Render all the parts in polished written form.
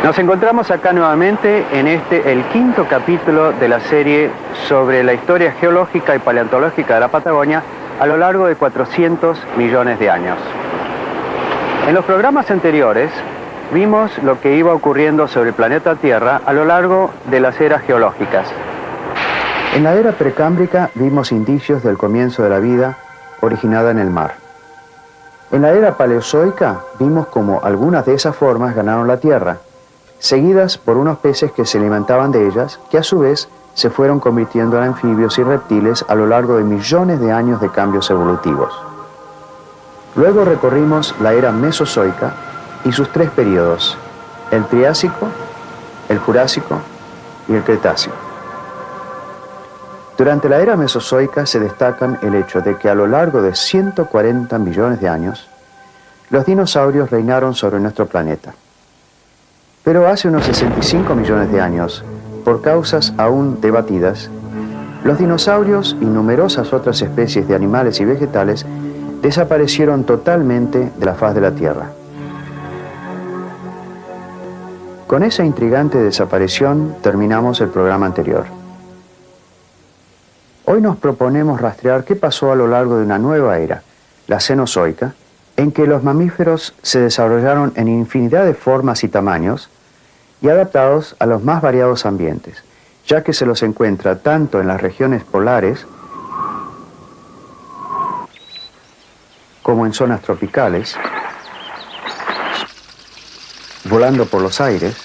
Nos encontramos acá nuevamente en el quinto capítulo de la serie sobre la historia geológica y paleontológica de la Patagonia a lo largo de 400 millones de años. En los programas anteriores vimos lo que iba ocurriendo sobre el planeta Tierra a lo largo de las eras geológicas. En la era precámbrica vimos indicios del comienzo de la vida originada en el mar. En la era paleozoica vimos cómo algunas de esas formas ganaron la Tierra, seguidas por unos peces que se alimentaban de ellas, que a su vez se fueron convirtiendo en anfibios y reptiles a lo largo de millones de años de cambios evolutivos. Luego recorrimos la era mesozoica y sus tres periodos, el Triásico, el Jurásico y el Cretácico. Durante la era mesozoica se destacan el hecho de que a lo largo de 140 millones de años, los dinosaurios reinaron sobre nuestro planeta. Pero hace unos 65 millones de años, por causas aún debatidas, los dinosaurios y numerosas otras especies de animales y vegetales desaparecieron totalmente de la faz de la Tierra. Con esa intrigante desaparición terminamos el programa anterior. Hoy nos proponemos rastrear qué pasó a lo largo de una nueva era, la Cenozoica, en que los mamíferos se desarrollaron en infinidad de formas y tamaños y adaptados a los más variados ambientes, ya que se los encuentra tanto en las regiones polares como en zonas tropicales, volando por los aires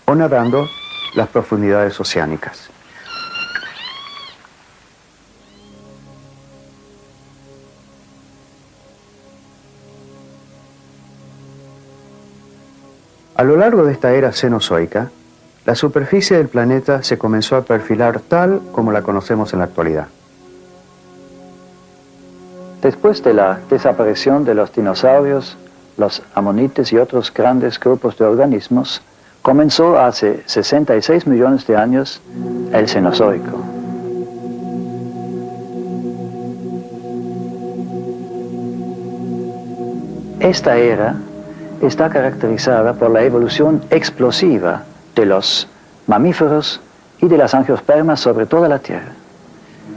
o nadando las profundidades oceánicas. A lo largo de esta era cenozoica, la superficie del planeta se comenzó a perfilar tal como la conocemos en la actualidad. Después de la desaparición de los dinosaurios, los amonites y otros grandes grupos de organismos, comenzó hace 66 millones de años el Cenozoico. Esta era está caracterizada por la evolución explosiva de los mamíferos y de las angiospermas sobre toda la Tierra.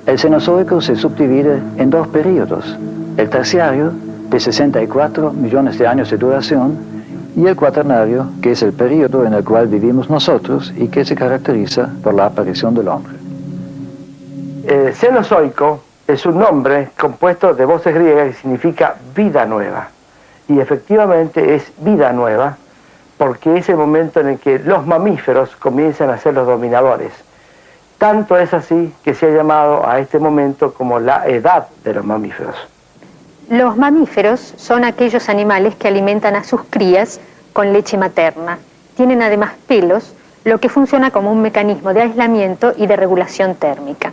El Cenozoico se subdivide en dos periodos, el terciario, de 64 millones de años de duración, y el cuaternario, que es el periodo en el cual vivimos nosotros y que se caracteriza por la aparición del hombre. El Cenozoico es un nombre compuesto de voces griegas que significa vida nueva. Y efectivamente es vida nueva porque es el momento en el que los mamíferos comienzan a ser los dominadores. Tanto es así que se ha llamado a este momento como la edad de los mamíferos. Los mamíferos son aquellos animales que alimentan a sus crías con leche materna. Tienen además pelos, lo que funciona como un mecanismo de aislamiento y de regulación térmica.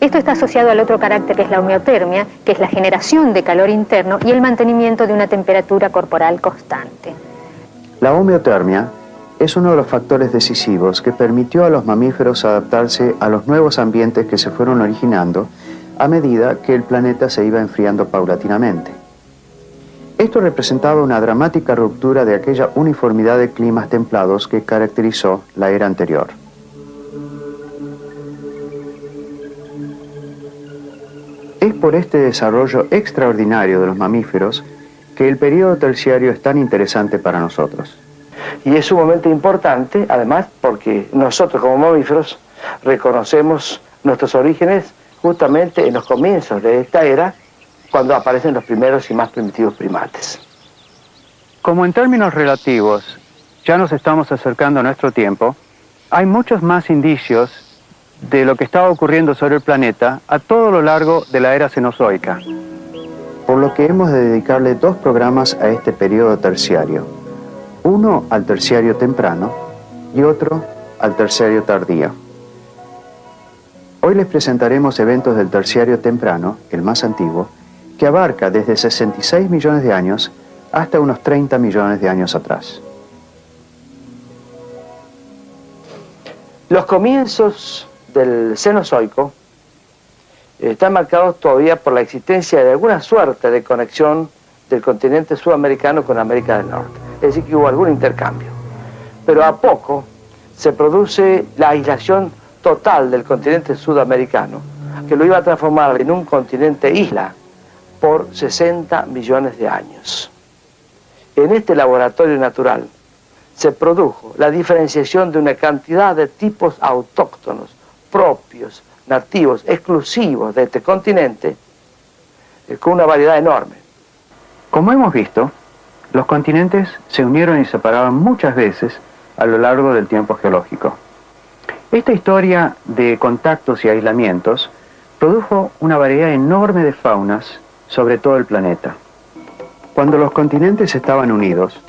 Esto está asociado al otro carácter que es la homeotermia, que es la generación de calor interno y el mantenimiento de una temperatura corporal constante. La homeotermia es uno de los factores decisivos que permitió a los mamíferos adaptarse a los nuevos ambientes que se fueron originando a medida que el planeta se iba enfriando paulatinamente. Esto representaba una dramática ruptura de aquella uniformidad de climas templados que caracterizó la era anterior. Es por este desarrollo extraordinario de los mamíferos que el periodo terciario es tan interesante para nosotros. Y es sumamente importante, además, porque nosotros como mamíferos reconocemos nuestros orígenes justamente en los comienzos de esta era, cuando aparecen los primeros y más primitivos primates. Como en términos relativos ya nos estamos acercando a nuestro tiempo, hay muchos más indicios de lo que estaba ocurriendo sobre el planeta a todo lo largo de la era cenozoica. Por lo que hemos de dedicarle dos programas a este periodo terciario. Uno al terciario temprano y otro al terciario tardío. Hoy les presentaremos eventos del terciario temprano, el más antiguo, que abarca desde 66 millones de años hasta unos 30 millones de años atrás. Los comienzos del Cenozoico están marcados todavía por la existencia de alguna suerte de conexión del continente sudamericano con América del Norte. Es decir, que hubo algún intercambio. Pero a poco se produce la aislación total del continente sudamericano, que lo iba a transformar en un continente isla por 60 millones de años. En este laboratorio natural se produjo la diferenciación de una cantidad de tipos autóctonos, propios, nativos, exclusivos de este continente, con una variedad enorme. Como hemos visto, los continentes se unieron y separaron muchas veces a lo largo del tiempo geológico. Esta historia de contactos y aislamientos produjo una variedad enorme de faunas sobre todo el planeta. Cuando los continentes estaban unidos,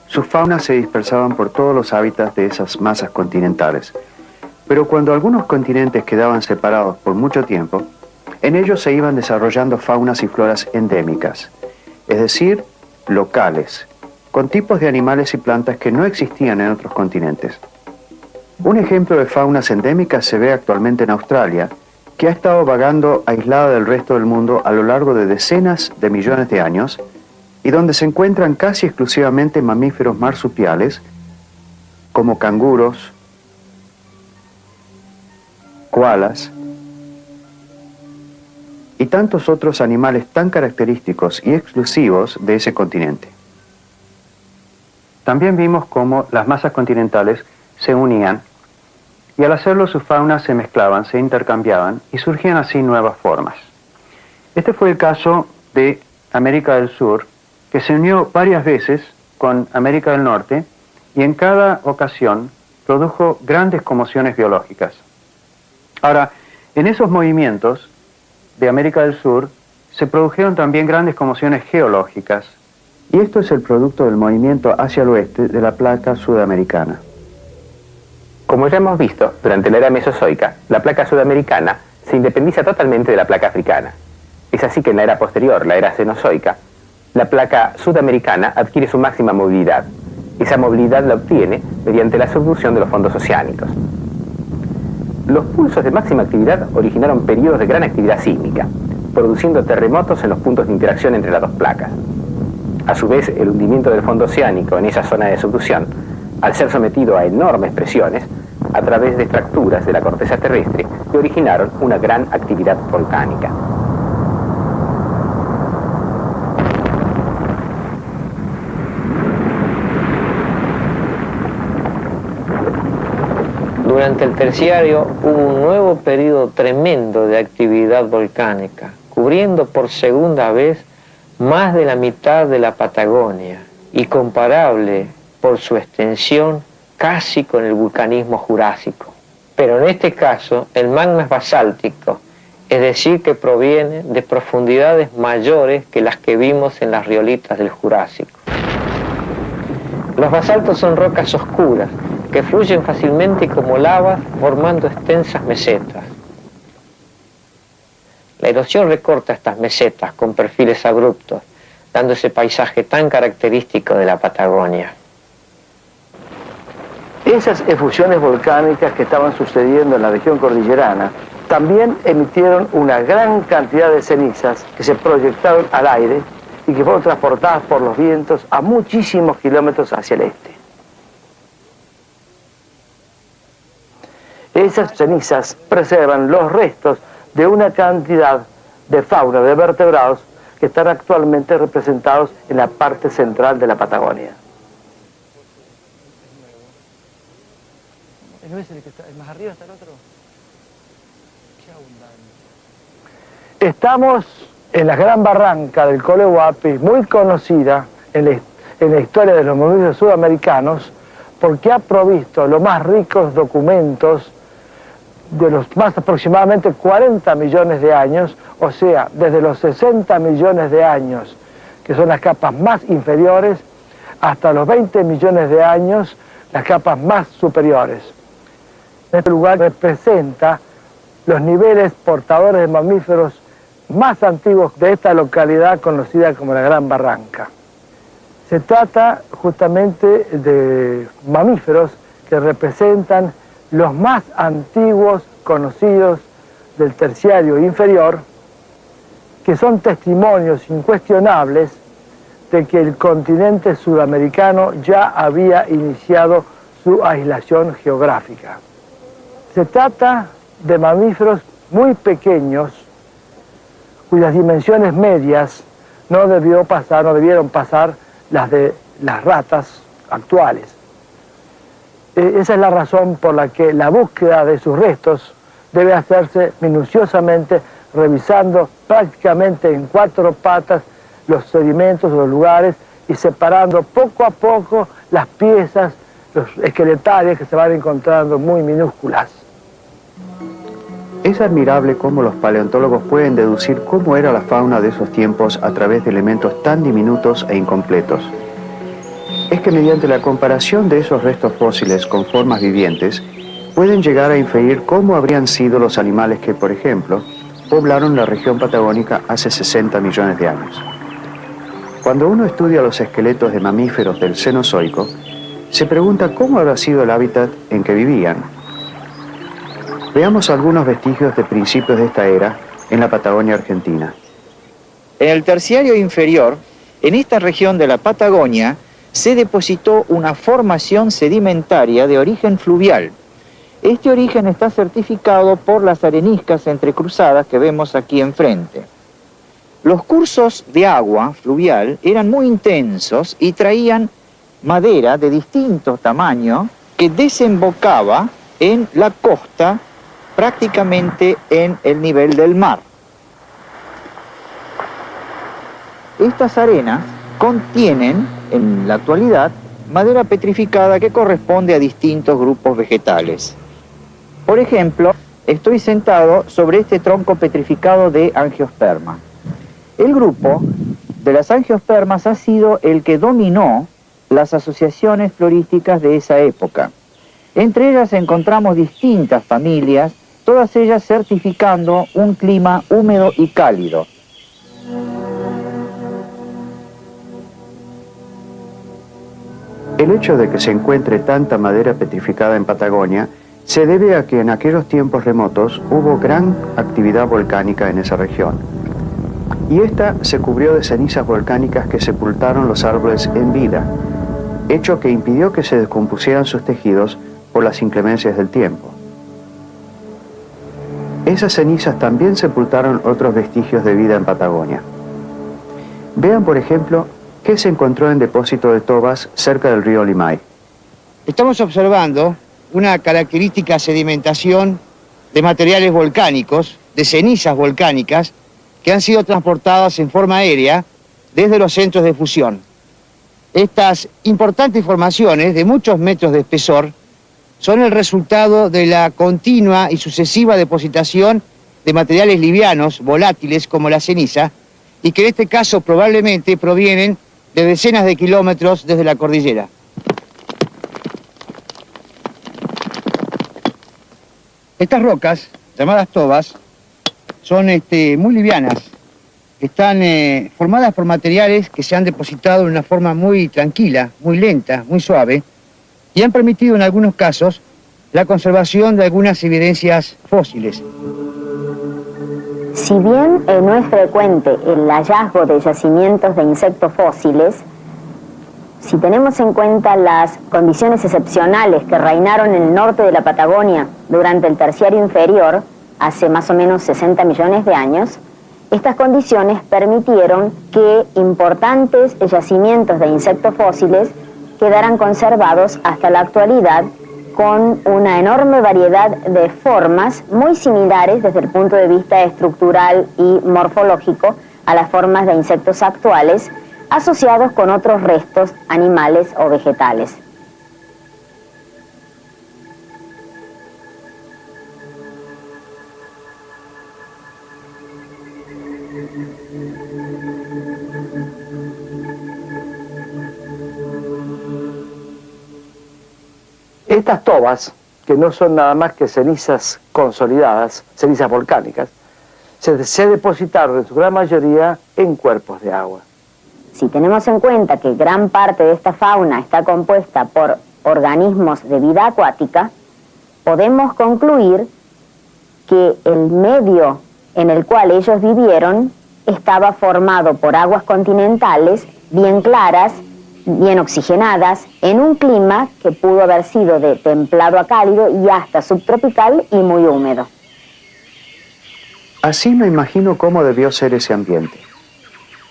sus faunas se dispersaban por todos los hábitats de esas masas continentales. Pero cuando algunos continentes quedaban separados por mucho tiempo, en ellos se iban desarrollando faunas y floras endémicas, es decir, locales, con tipos de animales y plantas que no existían en otros continentes. Un ejemplo de faunas endémicas se ve actualmente en Australia, que ha estado vagando aislada del resto del mundo a lo largo de decenas de millones de años y donde se encuentran casi exclusivamente mamíferos marsupiales como canguros, koalas y tantos otros animales tan característicos y exclusivos de ese continente. También vimos cómo las masas continentales se unían y al hacerlo sus faunas se mezclaban, se intercambiaban y surgían así nuevas formas. Este fue el caso de América del Sur, que se unió varias veces con América del Norte y en cada ocasión produjo grandes conmociones biológicas. Ahora, en esos movimientos de América del Sur se produjeron también grandes conmociones geológicas, y esto es el producto del movimiento hacia el oeste de la placa sudamericana. Como ya hemos visto, durante la era mesozoica, la placa sudamericana se independiza totalmente de la placa africana. Es así que en la era posterior, la era cenozoica, la placa sudamericana adquiere su máxima movilidad. Esa movilidad la obtiene mediante la subducción de los fondos oceánicos. Los pulsos de máxima actividad originaron periodos de gran actividad sísmica, produciendo terremotos en los puntos de interacción entre las dos placas. A su vez, el hundimiento del fondo oceánico en esa zona de subducción, al ser sometido a enormes presiones, a través de fracturas de la corteza terrestre, que originaron una gran actividad volcánica. Durante el Terciario hubo un nuevo periodo tremendo de actividad volcánica, cubriendo por segunda vez más de la mitad de la Patagonia y comparable por su extensión casi con el vulcanismo jurásico. Pero en este caso el magma es basáltico, es decir que proviene de profundidades mayores que las que vimos en las riolitas del Jurásico. Los basaltos son rocas oscuras que fluyen fácilmente como lavas formando extensas mesetas. La erosión recorta estas mesetas con perfiles abruptos, dando ese paisaje tan característico de la Patagonia. Esas efusiones volcánicas que estaban sucediendo en la región cordillerana también emitieron una gran cantidad de cenizas que se proyectaron al aire y que fueron transportadas por los vientos a muchísimos kilómetros hacia el este. Esas cenizas preservan los restos de una cantidad de fauna, de vertebrados, que están actualmente representados en la parte central de la Patagonia. ¿No es el que está más arriba, está el otro? Qué abundante. Estamos en la gran barranca del Colehuapi, muy conocida en la historia de los mamíferos sudamericanos, porque ha provisto los más ricos documentos de los más aproximadamente 40 millones de años, o sea, desde los 60 millones de años, que son las capas más inferiores, hasta los 20 millones de años, las capas más superiores. Este lugar representa los niveles portadores de mamíferos más antiguos de esta localidad conocida como la Gran Barranca. Se trata justamente de mamíferos que representan los más antiguos conocidos del Terciario inferior, que son testimonios incuestionables de que el continente sudamericano ya había iniciado su aislación geográfica. Se trata de mamíferos muy pequeños, cuyas dimensiones medias no debieron pasar las de las ratas actuales. Esa es la razón por la que la búsqueda de sus restos debe hacerse minuciosamente, revisando prácticamente en 4 patas los sedimentos, los lugares, y separando poco a poco las piezas, los esqueletales que se van encontrando muy minúsculas. Es admirable cómo los paleontólogos pueden deducir cómo era la fauna de esos tiempos a través de elementos tan diminutos e incompletos. Es que mediante la comparación de esos restos fósiles con formas vivientes, pueden llegar a inferir cómo habrían sido los animales que, por ejemplo, poblaron la región patagónica hace 60 millones de años. Cuando uno estudia los esqueletos de mamíferos del Cenozoico, se pregunta cómo habrá sido el hábitat en que vivían. Veamos algunos vestigios de principios de esta era en la Patagonia argentina. En el Terciario inferior, en esta región de la Patagonia, se depositó una formación sedimentaria de origen fluvial. Este origen está certificado por las areniscas entrecruzadas que vemos aquí enfrente. Los cursos de agua fluvial eran muy intensos y traían madera de distinto tamaño que desembocaba en la costa prácticamente en el nivel del mar. Estas arenas contienen, en la actualidad, madera petrificada que corresponde a distintos grupos vegetales. Por ejemplo, estoy sentado sobre este tronco petrificado de Angiosperma. El grupo de las Angiospermas ha sido el que dominó las asociaciones florísticas de esa época. Entre ellas encontramos distintas familias, todas ellas certificando un clima húmedo y cálido. El hecho de que se encuentre tanta madera petrificada en Patagonia se debe a que en aquellos tiempos remotos hubo gran actividad volcánica en esa región. Y esta se cubrió de cenizas volcánicas que sepultaron los árboles en vida, hecho que impidió que se descompusieran sus tejidos por las inclemencias del tiempo. Esas cenizas también sepultaron otros vestigios de vida en Patagonia. Vean, por ejemplo, qué se encontró en depósito de tobas cerca del río Limay. Estamos observando una característica sedimentación de materiales volcánicos, de cenizas volcánicas, que han sido transportadas en forma aérea desde los centros de fusión. Estas importantes formaciones de muchos metros de espesor son el resultado de la continua y sucesiva depositación de materiales livianos, volátiles como la ceniza, y que en este caso probablemente provienen de decenas de kilómetros desde la cordillera. Estas rocas, llamadas tobas, son muy livianas, están formadas por materiales que se han depositado en una forma muy tranquila, muy lenta, muy suave, y han permitido en algunos casos la conservación de algunas evidencias fósiles. Si bien no es frecuente el hallazgo de yacimientos de insectos fósiles, si tenemos en cuenta las condiciones excepcionales que reinaron en el norte de la Patagonia durante el Terciario inferior, hace más o menos 60 millones de años, estas condiciones permitieron que importantes yacimientos de insectos fósiles quedaran conservados hasta la actualidad con una enorme variedad de formas muy similares desde el punto de vista estructural y morfológico a las formas de insectos actuales, asociados con otros restos animales o vegetales. Estas tobas, que no son nada más que cenizas consolidadas, cenizas volcánicas, se depositaron en su gran mayoría en cuerpos de agua. Si tenemos en cuenta que gran parte de esta fauna está compuesta por organismos de vida acuática, podemos concluir que el medio en el cual ellos vivieron estaba formado por aguas continentales bien claras, bien oxigenadas, en un clima que pudo haber sido de templado a cálido y hasta subtropical y muy húmedo. Así me imagino cómo debió ser ese ambiente.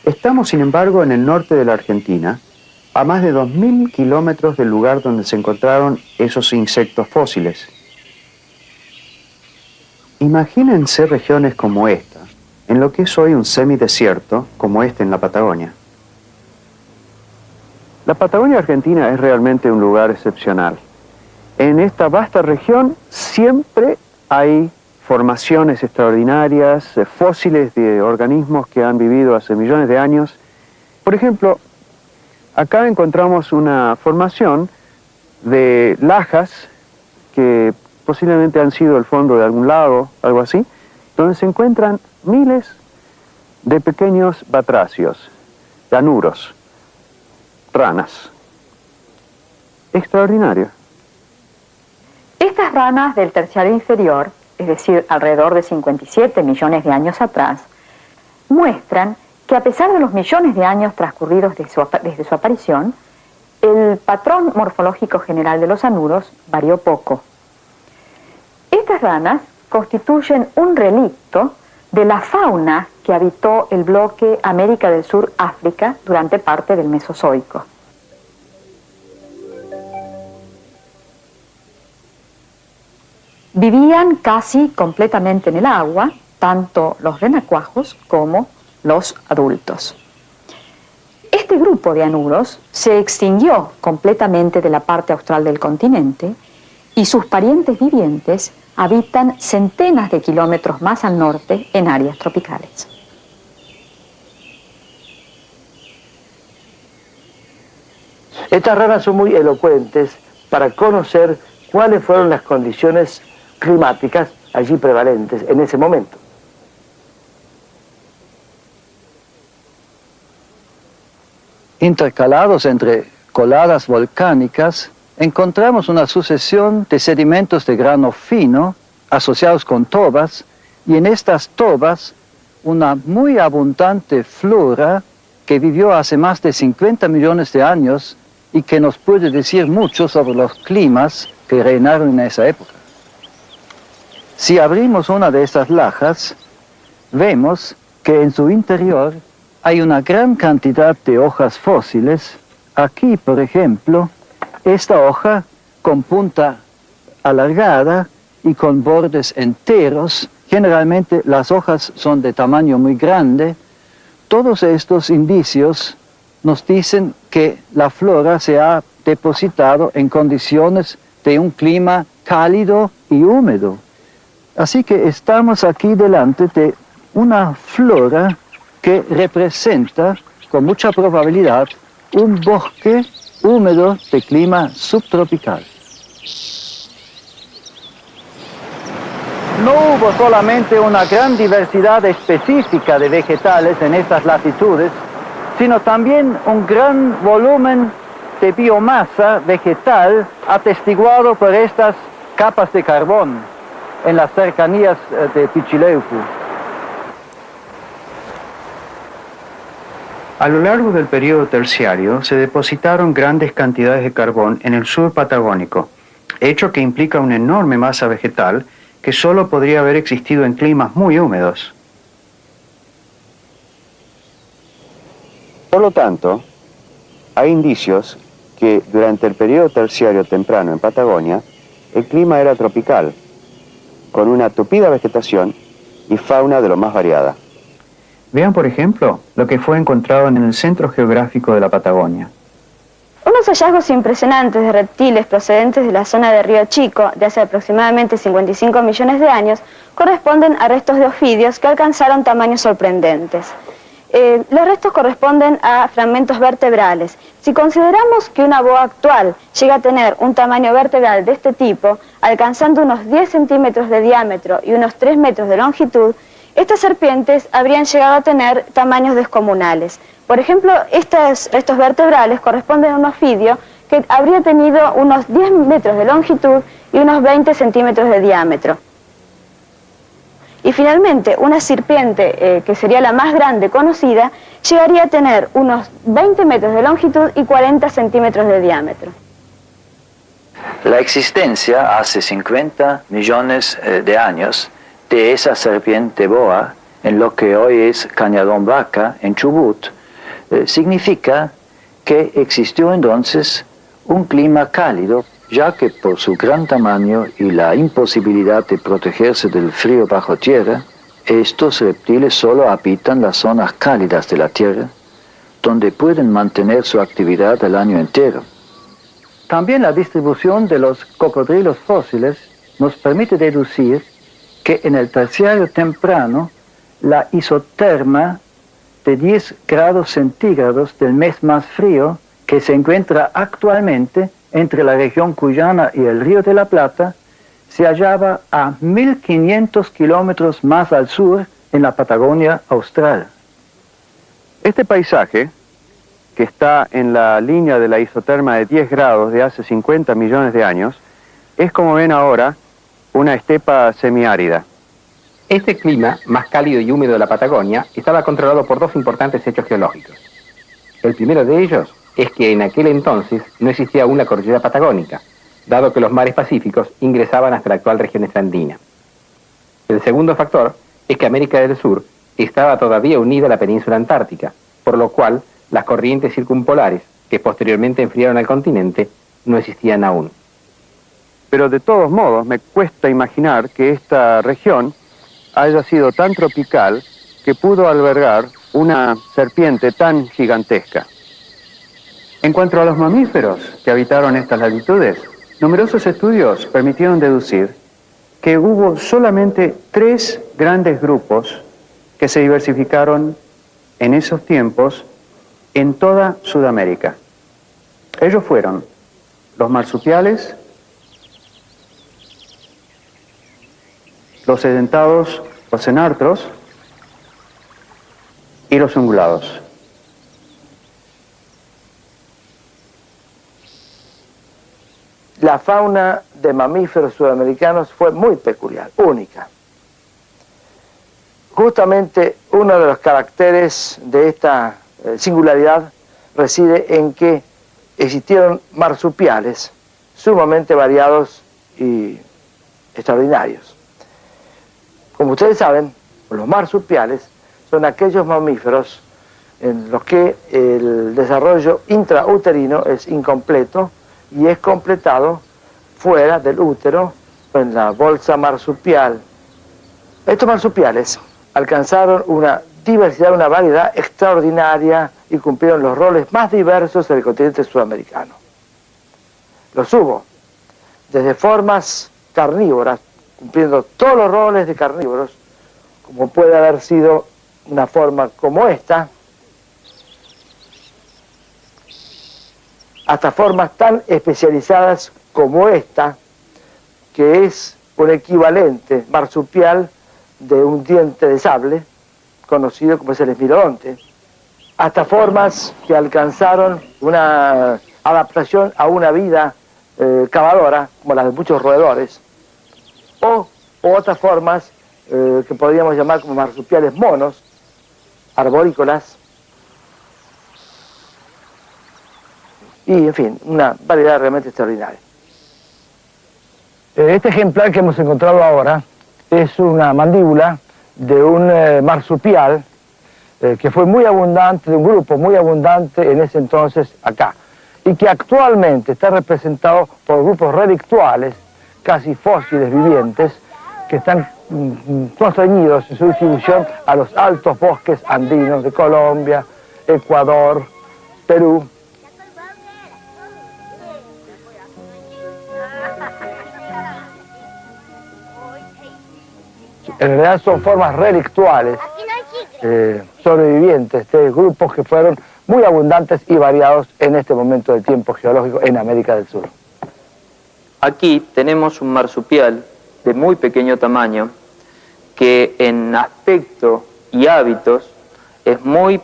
Estamos, sin embargo, en el norte de la Argentina, a más de 2.000 kilómetros del lugar donde se encontraron esos insectos fósiles. Imagínense regiones como esta, en lo que es hoy un semidesierto, como este en la Patagonia. La Patagonia Argentina es realmente un lugar excepcional. En esta vasta región siempre hay formaciones extraordinarias, fósiles de organismos que han vivido hace millones de años. Por ejemplo, acá encontramos una formación de lajas que posiblemente han sido el fondo de algún lago, algo así, donde se encuentran miles de pequeños batracios, danuros, ranas. Extraordinario. Estas ranas del terciario inferior, es decir, alrededor de 57 millones de años atrás, muestran que a pesar de los millones de años transcurridos desde su aparición, el patrón morfológico general de los anuros varió poco. Estas ranas constituyen un relicto de la fauna que habitó el bloque América del Sur-África durante parte del Mesozoico. Vivían casi completamente en el agua, tanto los renacuajos como los adultos. Este grupo de anuros se extinguió completamente de la parte austral del continente y sus parientes vivientes habitan centenas de kilómetros más al norte en áreas tropicales. Estas ranas son muy elocuentes para conocer cuáles fueron las condiciones climáticas allí prevalentes en ese momento. Intercalados entre coladas volcánicas, encontramos una sucesión de sedimentos de grano fino asociados con tobas, y en estas tobas una muy abundante flora que vivió hace más de 50 millones de años y que nos puede decir mucho sobre los climas que reinaron en esa época. Si abrimos una de estas lajas, vemos que en su interior hay una gran cantidad de hojas fósiles. Aquí, por ejemplo, esta hoja con punta alargada y con bordes enteros. Generalmente las hojas son de tamaño muy grande. Todos estos indicios nos dicen que la flora se ha depositado en condiciones de un clima cálido y húmedo. Así que estamos aquí delante de una flora que representa con mucha probabilidad un bosque húmedo de clima subtropical. No hubo solamente una gran diversidad específica de vegetales en estas latitudes, sino también un gran volumen de biomasa vegetal atestiguado por estas capas de carbón en las cercanías de Pichileucu. A lo largo del periodo terciario se depositaron grandes cantidades de carbón en el sur patagónico, hecho que implica una enorme masa vegetal que solo podría haber existido en climas muy húmedos. Por lo tanto, hay indicios que durante el periodo terciario temprano en Patagonia, el clima era tropical, con una tupida vegetación y fauna de lo más variada. Vean, por ejemplo, lo que fue encontrado en el centro geográfico de la Patagonia. Unos hallazgos impresionantes de reptiles procedentes de la zona de Río Chico, de hace aproximadamente 55 millones de años, corresponden a restos de ofidios que alcanzaron tamaños sorprendentes. Los restos corresponden a fragmentos vertebrales. Si consideramos que una boa actual llega a tener un tamaño vertebral de este tipo, alcanzando unos 10 centímetros de diámetro y unos 3 metros de longitud, estas serpientes habrían llegado a tener tamaños descomunales. Por ejemplo, estos restos vertebrales corresponden a un ofidio que habría tenido unos 10 metros de longitud y unos 20 centímetros de diámetro. Y finalmente, una serpiente, que sería la más grande conocida, llegaría a tener unos 20 metros de longitud y 40 centímetros de diámetro. La existencia hace 50 millones de años de esa serpiente boa en lo que hoy es Cañadón Vaca, en Chubut, significa que existió entonces un clima cálido, ya que por su gran tamaño y la imposibilidad de protegerse del frío bajo tierra, estos reptiles solo habitan las zonas cálidas de la tierra, donde pueden mantener su actividad el año entero. También la distribución de los cocodrilos fósiles nos permite deducir que en el terciario temprano la isoterma de 10 grados centígrados del mes más frío que se encuentra actualmente entre la región cuyana y el Río de la Plata se hallaba a 1500 kilómetros más al sur en la Patagonia austral. Este paisaje, que está en la línea de la isoterma de 10 grados de hace 50 millones de años, es, como ven ahora, una estepa semiárida. Este clima, más cálido y húmedo de la Patagonia, estaba controlado por dos importantes hechos geológicos. El primero de ellos es que en aquel entonces no existía aún la cordillera patagónica, dado que los mares pacíficos ingresaban hasta la actual región andina. El segundo factor es que América del Sur estaba todavía unida a la península antártica, por lo cual las corrientes circumpolares, que posteriormente enfriaron al continente, no existían aún. Pero de todos modos me cuesta imaginar que esta región haya sido tan tropical que pudo albergar una serpiente tan gigantesca. En cuanto a los mamíferos que habitaron estas latitudes, numerosos estudios permitieron deducir que hubo solamente 3 grandes grupos que se diversificaron en esos tiempos en toda Sudamérica. Ellos fueron los marsupiales, los edentados, los enartros y los ungulados. La fauna de mamíferos sudamericanos fue muy peculiar, única. Justamente uno de los caracteres de esta singularidad reside en que existieron marsupiales sumamente variados y extraordinarios. Como ustedes saben, los marsupiales son aquellos mamíferos en los que el desarrollo intrauterino es incompleto y es completado fuera del útero, en la bolsa marsupial. Estos marsupiales alcanzaron una diversidad, una variedad extraordinaria y cumplieron los roles más diversos del continente sudamericano. Los hubo desde formas carnívoras, cumpliendo todos los roles de carnívoros, como puede haber sido una forma como esta, hasta formas tan especializadas como esta, que es un equivalente marsupial de un diente de sable, conocido como es el esmilodonte, hasta formas que alcanzaron una adaptación a una vida cavadora, como las de muchos roedores, o otras formas que podríamos llamar como marsupiales monos, arborícolas, y en fin, una variedad realmente extraordinaria. Este ejemplar que hemos encontrado ahora es una mandíbula de un marsupial que fue muy abundante, de un grupo muy abundante en ese entonces acá, y que actualmente está representado por grupos relictuales, casi fósiles vivientes, que están constreñidos en su distribución a los altos bosques andinos de Colombia, Ecuador, Perú. En realidad son formas relictuales, sobrevivientes de grupos que fueron muy abundantes y variados en este momento del tiempo geológico en América del Sur. Aquí tenemos un marsupial de muy pequeño tamaño que en aspecto y hábitos es muy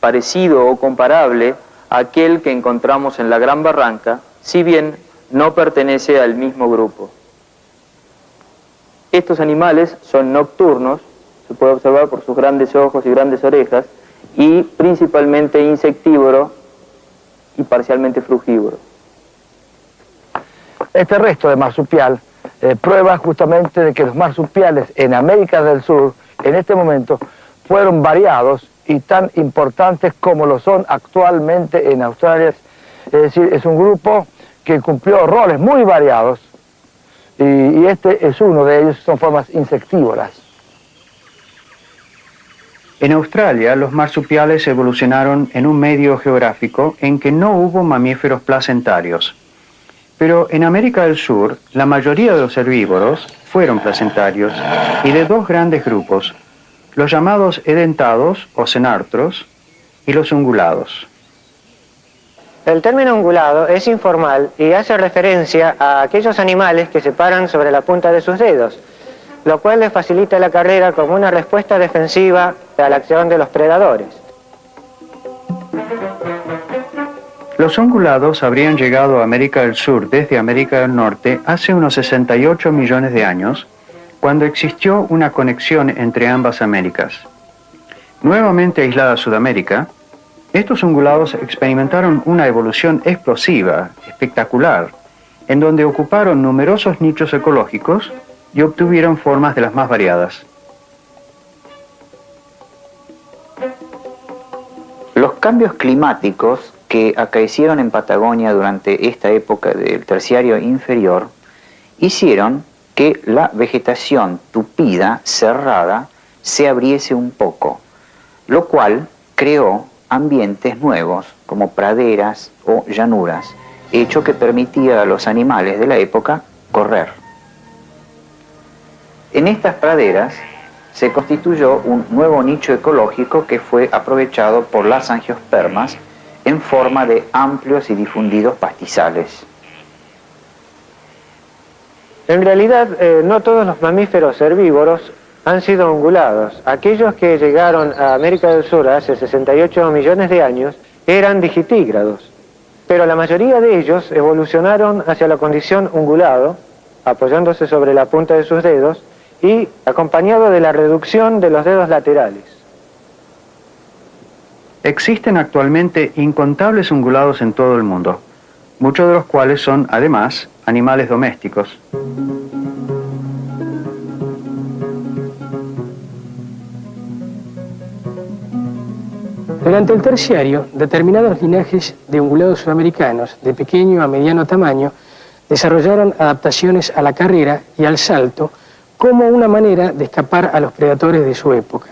parecido o comparable a aquel que encontramos en la Gran Barranca, si bien no pertenece al mismo grupo. Estos animales son nocturnos, se puede observar por sus grandes ojos y grandes orejas, y principalmente insectívoro y parcialmente frugívoro. Este resto de marsupial prueba justamente de que los marsupiales en América del Sur, en este momento, fueron variados y tan importantes como lo son actualmente en Australia. Es decir, es un grupo que cumplió roles muy variados y este es uno de ellos, son formas insectívoras. En Australia, los marsupiales evolucionaron en un medio geográfico en que no hubo mamíferos placentarios. Pero en América del Sur, la mayoría de los herbívoros fueron placentarios y de dos grandes grupos, los llamados edentados o cenartros y los ungulados. El término ungulado es informal y hace referencia a aquellos animales que se paran sobre la punta de sus dedos, lo cual les facilita la carrera como una respuesta defensiva a la acción de los predadores. Los ungulados habrían llegado a América del Sur desde América del Norte hace unos 68 millones de años, cuando existió una conexión entre ambas Américas. Nuevamente aislada Sudamérica, estos ungulados experimentaron una evolución explosiva, espectacular, en donde ocuparon numerosos nichos ecológicos y obtuvieron formas de las más variadas. Los cambios climáticos que acaecieron en Patagonia durante esta época del Terciario inferior hicieron que la vegetación tupida, cerrada, se abriese un poco, lo cual creó ambientes nuevos como praderas o llanuras, hecho que permitía a los animales de la época correr. En estas praderas se constituyó un nuevo nicho ecológico que fue aprovechado por las angiospermas en forma de amplios y difundidos pastizales. En realidad, no todos los mamíferos herbívoros han sido ungulados. Aquellos que llegaron a América del Sur hace 68 millones de años eran digitígrados, pero la mayoría de ellos evolucionaron hacia la condición ungulado, apoyándose sobre la punta de sus dedos y acompañado de la reducción de los dedos laterales. Existen actualmente incontables ungulados en todo el mundo, muchos de los cuales son, además, animales domésticos. Durante el Terciario, determinados linajes de ungulados sudamericanos de pequeño a mediano tamaño desarrollaron adaptaciones a la carrera y al salto como una manera de escapar a los predadores de su época.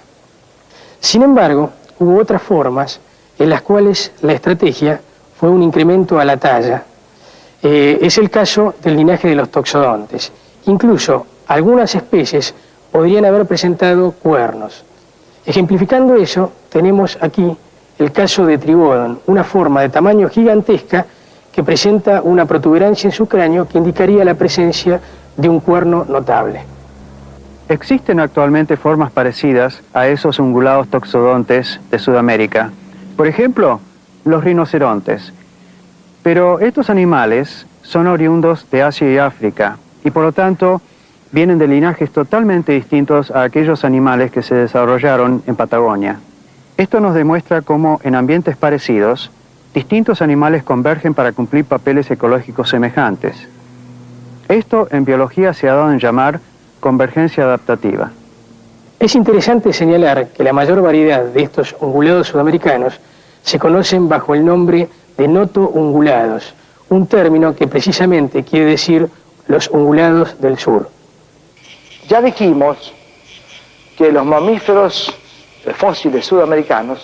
Sin embargo, hubo otras formas en las cuales la estrategia fue un incremento a la talla. Es el caso del linaje de los toxodontes. Incluso algunas especies podrían haber presentado cuernos. Ejemplificando eso, tenemos aquí el caso de Tribodon, una forma de tamaño gigantesca que presenta una protuberancia en su cráneo que indicaría la presencia de un cuerno notable. Existen actualmente formas parecidas a esos ungulados toxodontes de Sudamérica. Por ejemplo, los rinocerontes. Pero estos animales son oriundos de Asia y África y por lo tanto vienen de linajes totalmente distintos a aquellos animales que se desarrollaron en Patagonia. Esto nos demuestra cómo en ambientes parecidos, distintos animales convergen para cumplir papeles ecológicos semejantes. Esto en biología se ha dado en llamar convergencia adaptativa. Es interesante señalar que la mayor variedad de estos ungulados sudamericanos se conocen bajo el nombre de notoungulados, un término que precisamente quiere decir los ungulados del sur. Ya dijimos que los mamíferos fósiles sudamericanos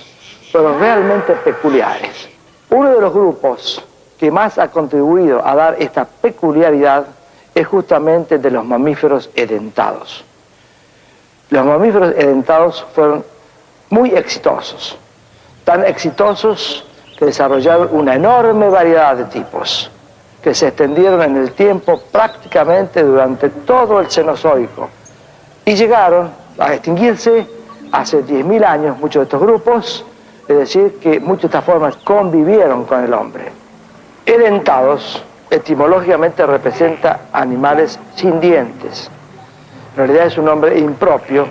fueron realmente peculiares. Uno de los grupos que más ha contribuido a dar esta peculiaridad es justamente de los mamíferos edentados. Los mamíferos edentados fueron muy exitosos, tan exitosos que desarrollaron una enorme variedad de tipos, que se extendieron en el tiempo prácticamente durante todo el Cenozoico y llegaron a extinguirse hace 10.000 años muchos de estos grupos, es decir, que muchas de estas formas convivieron con el hombre. Edentados etimológicamente representa animales sin dientes. En realidad es un nombre impropio,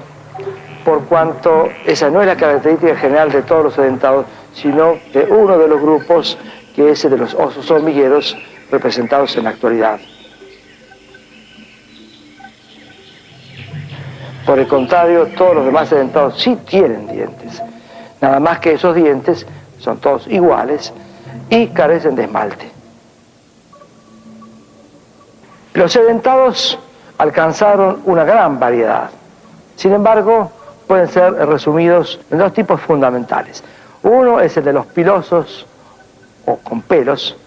por cuanto esa no es la característica general de todos los sedentados, sino de uno de los grupos, que es el de los osos hormigueros representados en la actualidad. Por el contrario, todos los demás sedentados sí tienen dientes, nada más que esos dientes son todos iguales y carecen de esmalte. Los sedentados alcanzaron una gran variedad. Sin embargo, pueden ser resumidos en dos tipos fundamentales. Uno es el de los pilosos o con pelos,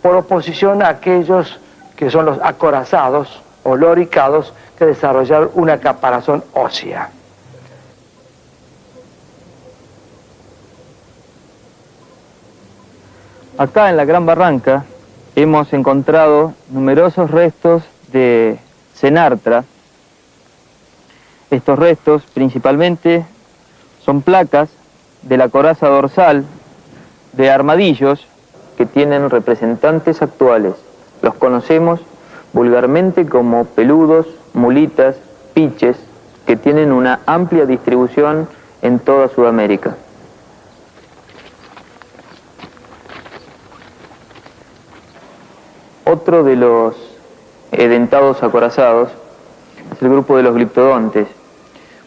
por oposición a aquellos que son los acorazados o loricados, que desarrollaron una caparazón ósea. Acá en la Gran Barranca hemos encontrado numerosos restos de Xenarthra. Estos restos principalmente son placas de la coraza dorsal de armadillos que tienen representantes actuales. Los conocemos vulgarmente como peludos, mulitas, piches, que tienen una amplia distribución en toda Sudamérica. Otro de los edentados acorazados es el grupo de los gliptodontes,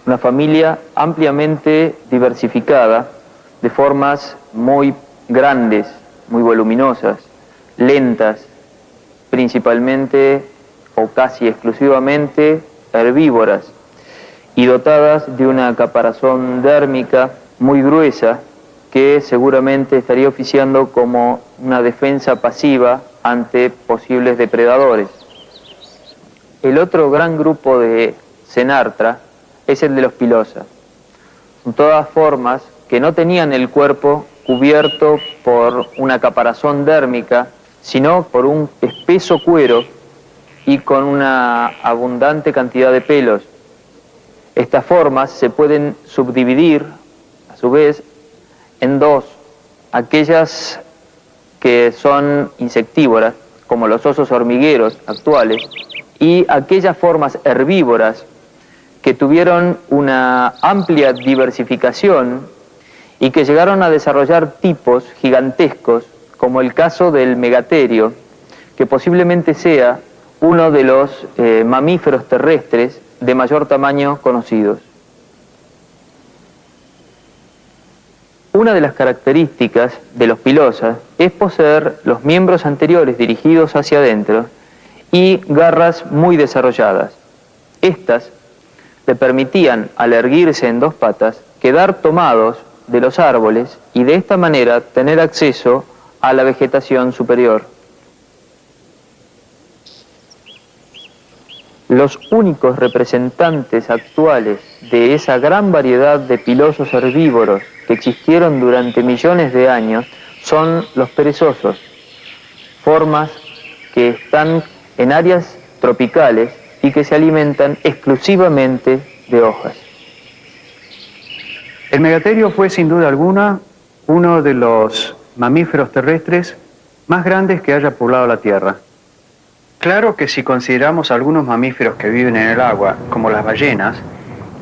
una familia ampliamente diversificada, de formas muy grandes, muy voluminosas, lentas, principalmente o casi exclusivamente herbívoras, y dotadas de una caparazón dérmica muy gruesa que seguramente estaría oficiando como una defensa pasiva ante posibles depredadores. El otro gran grupo de Xenarthra es el de los pilosa. Son todas formas que no tenían el cuerpo cubierto por una caparazón dérmica, sino por un espeso cuero y con una abundante cantidad de pelos. Estas formas se pueden subdividir, a su vez, en dos: aquellas que son insectívoras, como los osos hormigueros actuales, y aquellas formas herbívoras que tuvieron una amplia diversificación y que llegaron a desarrollar tipos gigantescos, como el caso del megaterio, que posiblemente sea uno de los mamíferos terrestres de mayor tamaño conocidos. Una de las características de los pilosas es poseer los miembros anteriores dirigidos hacia adentro y garras muy desarrolladas. Estas le permitían, al erguirse en dos patas, quedar tomados de los árboles y de esta manera tener acceso a la vegetación superior. Los únicos representantes actuales de esa gran variedad de pilosos herbívoros que existieron durante millones de años son los perezosos, formas que están en áreas tropicales y que se alimentan exclusivamente de hojas. El megaterio fue sin duda alguna uno de los mamíferos terrestres más grandes que haya poblado la Tierra. Claro que si consideramos algunos mamíferos que viven en el agua, como las ballenas,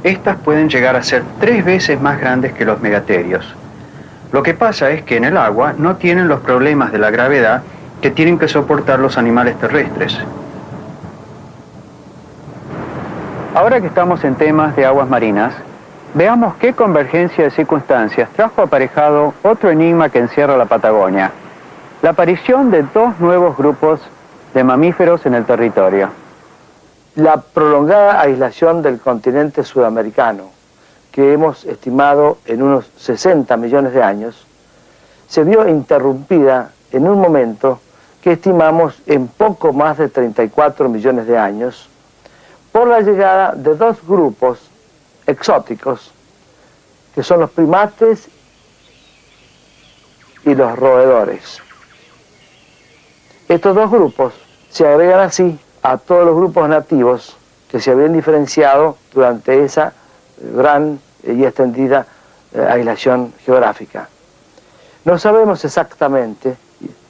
estas pueden llegar a ser 3 veces más grandes que los megaterios. Lo que pasa es que en el agua no tienen los problemas de la gravedad que tienen que soportar los animales terrestres. Ahora que estamos en temas de aguas marinas, veamos qué convergencia de circunstancias trajo aparejado otro enigma que encierra la Patagonia: la aparición de 2 nuevos grupos de mamíferos en el territorio. La prolongada aislación del continente sudamericano, que hemos estimado en unos 60 millones de años, se vio interrumpida en un momento que estimamos en poco más de 34 millones de años, por la llegada de 2 grupos exóticos, que son los primates y los roedores. Estos 2 grupos se agregan así a todos los grupos nativos que se habían diferenciado durante esa gran y extendida aislación geográfica. No sabemos exactamente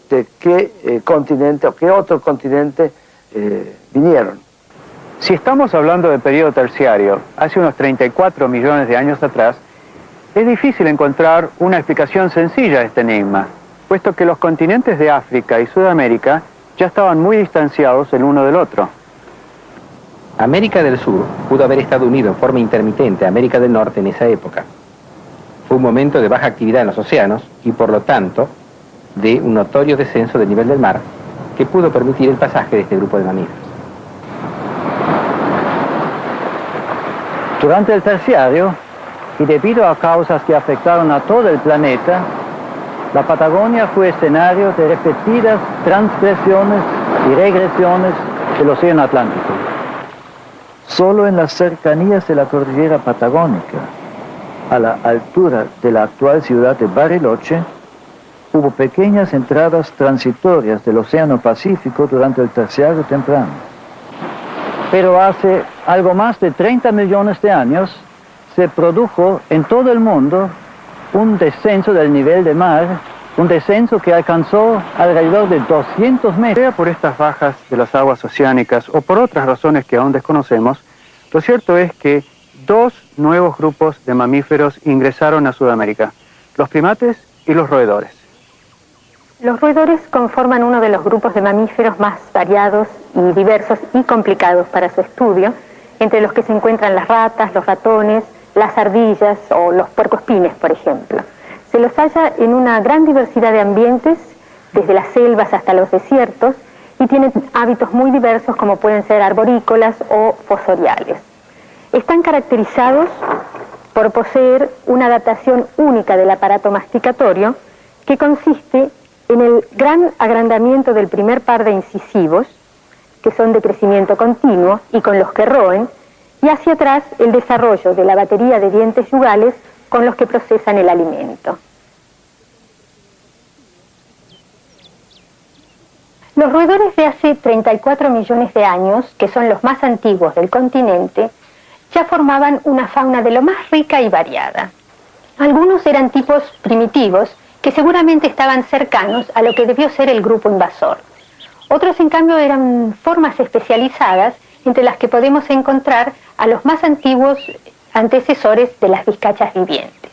de qué continente o qué otro continente vinieron. Si estamos hablando del periodo terciario, hace unos 34 millones de años atrás, es difícil encontrar una explicación sencilla a este enigma, puesto que los continentes de África y Sudamérica ya estaban muy distanciados el uno del otro. América del Sur pudo haber estado unido en forma intermitente a América del Norte en esa época. Fue un momento de baja actividad en los océanos y, por lo tanto, de un notorio descenso del nivel del mar que pudo permitir el pasaje de este grupo de mamíferos. Durante el terciario, y debido a causas que afectaron a todo el planeta, la Patagonia fue escenario de repetidas transgresiones y regresiones del Océano Atlántico. Solo en las cercanías de la cordillera patagónica, a la altura de la actual ciudad de Bariloche, hubo pequeñas entradas transitorias del Océano Pacífico durante el terciario temprano. Pero hace algo más de 30 millones de años se produjo en todo el mundo un descenso del nivel de mar, un descenso que alcanzó alrededor de 200 metros. Sea por estas bajas de las aguas oceánicas o por otras razones que aún desconocemos, lo cierto es que dos nuevos grupos de mamíferos ingresaron a Sudamérica, los primates y los roedores. Los roedores conforman uno de los grupos de mamíferos más variados y diversos y complicados para su estudio, entre los que se encuentran las ratas, los ratones, las ardillas o los puercoespines, por ejemplo. Se los halla en una gran diversidad de ambientes, desde las selvas hasta los desiertos, y tienen hábitos muy diversos como pueden ser arborícolas o fosoriales. Están caracterizados por poseer una adaptación única del aparato masticatorio que consiste en el gran agrandamiento del primer par de incisivos, que son de crecimiento continuo y con los que roen, y hacia atrás el desarrollo de la batería de dientes yugales con los que procesan el alimento. Los roedores de hace 34 millones de años, que son los más antiguos del continente, ya formaban una fauna de lo más rica y variada. Algunos eran tipos primitivos, que seguramente estaban cercanos a lo que debió ser el grupo invasor. Otros, en cambio, eran formas especializadas, entre las que podemos encontrar a los más antiguos antecesores de las vizcachas vivientes.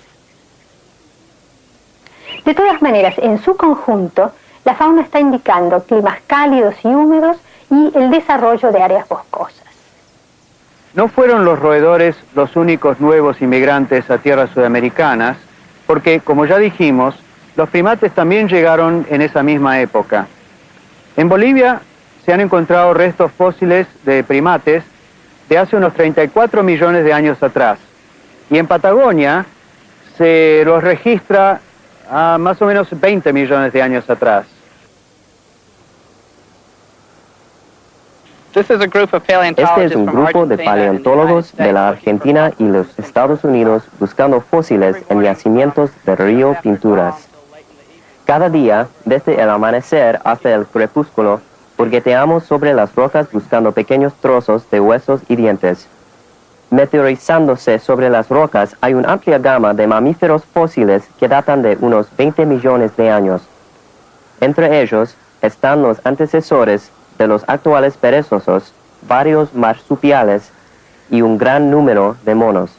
De todas maneras, en su conjunto, la fauna está indicando climas cálidos y húmedos y el desarrollo de áreas boscosas. No fueron los roedores los únicos nuevos inmigrantes a tierras sudamericanas, porque, como ya dijimos, los primates también llegaron en esa misma época. En Bolivia se han encontrado restos fósiles de primates de hace unos 34 millones de años atrás. Y en Patagonia se los registra a más o menos 20 millones de años atrás. Este es un grupo de paleontólogos de la Argentina y los Estados Unidos buscando fósiles en yacimientos del río Pinturas. Cada día, desde el amanecer hasta el crepúsculo, hurgueteamos sobre las rocas buscando pequeños trozos de huesos y dientes. Meteorizándose sobre las rocas hay una amplia gama de mamíferos fósiles que datan de unos 20 millones de años. Entre ellos están los antecesores de los actuales perezosos, varios marsupiales y un gran número de monos.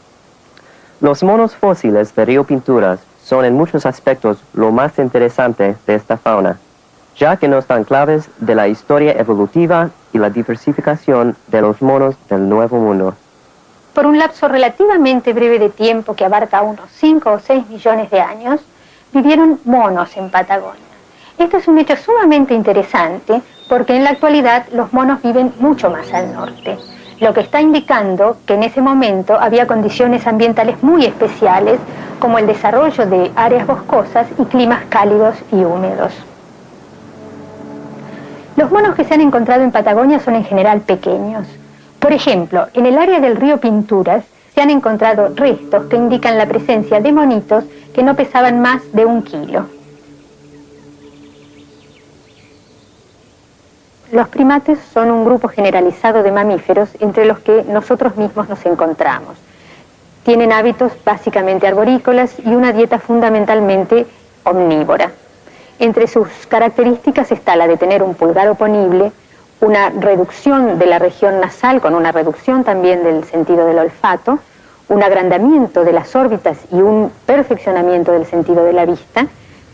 Los monos fósiles de Río Pinturas son en muchos aspectos lo más interesante de esta fauna, ya que nos dan claves de la historia evolutiva y la diversificación de los monos del Nuevo Mundo. Por un lapso relativamente breve de tiempo que abarca unos 5 o 6 millones de años, vivieron monos en Patagonia. Esto es un hecho sumamente interesante porque en la actualidad los monos viven mucho más al norte, lo que está indicando que en ese momento había condiciones ambientales muy especiales como el desarrollo de áreas boscosas y climas cálidos y húmedos. Los monos que se han encontrado en Patagonia son en general pequeños. Por ejemplo, en el área del río Pinturas se han encontrado restos que indican la presencia de monitos que no pesaban más de 1 kilo. Los primates son un grupo generalizado de mamíferos entre los que nosotros mismos nos encontramos. Tienen hábitos básicamente arborícolas y una dieta fundamentalmente omnívora. Entre sus características está la de tener un pulgar oponible, una reducción de la región nasal con una reducción también del sentido del olfato, un agrandamiento de las órbitas y un perfeccionamiento del sentido de la vista,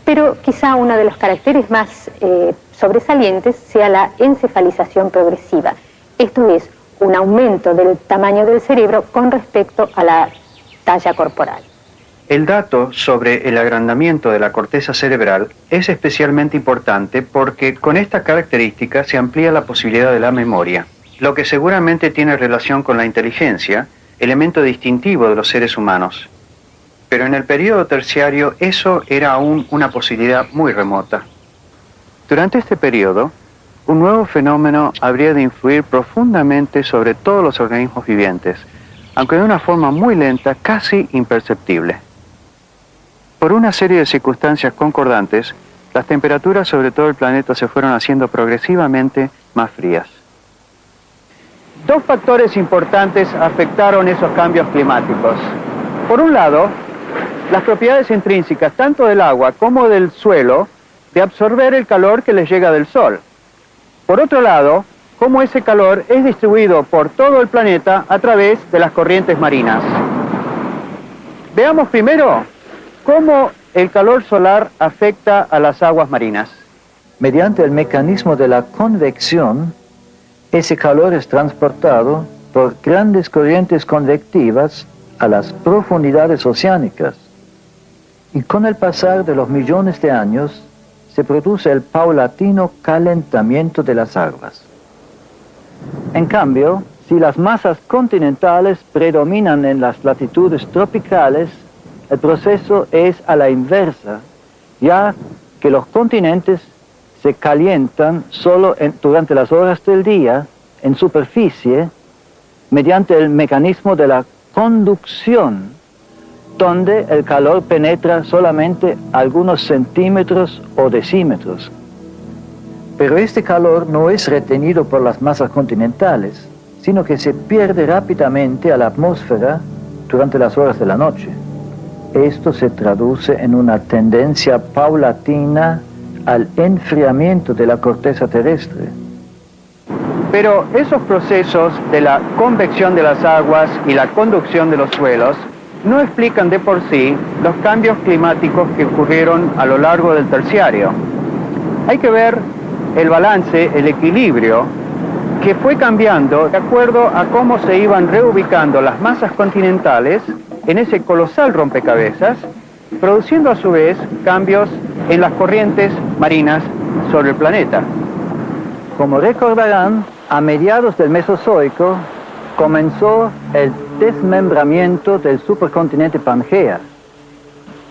pero quizá uno de los caracteres más sobresalientes sea la encefalización progresiva. Esto es, un aumento del tamaño del cerebro con respecto a la talla corporal. El dato sobre el agrandamiento de la corteza cerebral es especialmente importante porque con esta característica se amplía la posibilidad de la memoria, lo que seguramente tiene relación con la inteligencia, elemento distintivo de los seres humanos. Pero en el periodo terciario eso era aún una posibilidad muy remota. Durante este periodo, un nuevo fenómeno habría de influir profundamente sobre todos los organismos vivientes, aunque de una forma muy lenta, casi imperceptible. Por una serie de circunstancias concordantes, las temperaturas sobre todo el planeta se fueron haciendo progresivamente más frías. Dos factores importantes afectaron esos cambios climáticos. Por un lado, las propiedades intrínsecas tanto del agua como del suelo de absorber el calor que les llega del sol. Por otro lado, cómo ese calor es distribuido por todo el planeta a través de las corrientes marinas. Veamos primero cómo el calor solar afecta a las aguas marinas. Mediante el mecanismo de la convección, ese calor es transportado por grandes corrientes convectivas a las profundidades oceánicas. Y con el pasar de los millones de años, se produce el paulatino calentamiento de las aguas. En cambio, si las masas continentales predominan en las latitudes tropicales, el proceso es a la inversa, ya que los continentes se calientan solo durante las horas del día, en superficie, mediante el mecanismo de la conducción, donde el calor penetra solamente algunos centímetros o decímetros. Pero este calor no es retenido por las masas continentales, sino que se pierde rápidamente a la atmósfera durante las horas de la noche. Esto se traduce en una tendencia paulatina al enfriamiento de la corteza terrestre. Pero esos procesos de la convección de las aguas y la conducción de los suelos no explican de por sí los cambios climáticos que ocurrieron a lo largo del terciario. Hay que ver el balance, el equilibrio, que fue cambiando de acuerdo a cómo se iban reubicando las masas continentales en ese colosal rompecabezas, produciendo a su vez cambios en las corrientes marinas sobre el planeta. Como recordarán, a mediados del Mesozoico comenzó el desmembramiento del supercontinente Pangea.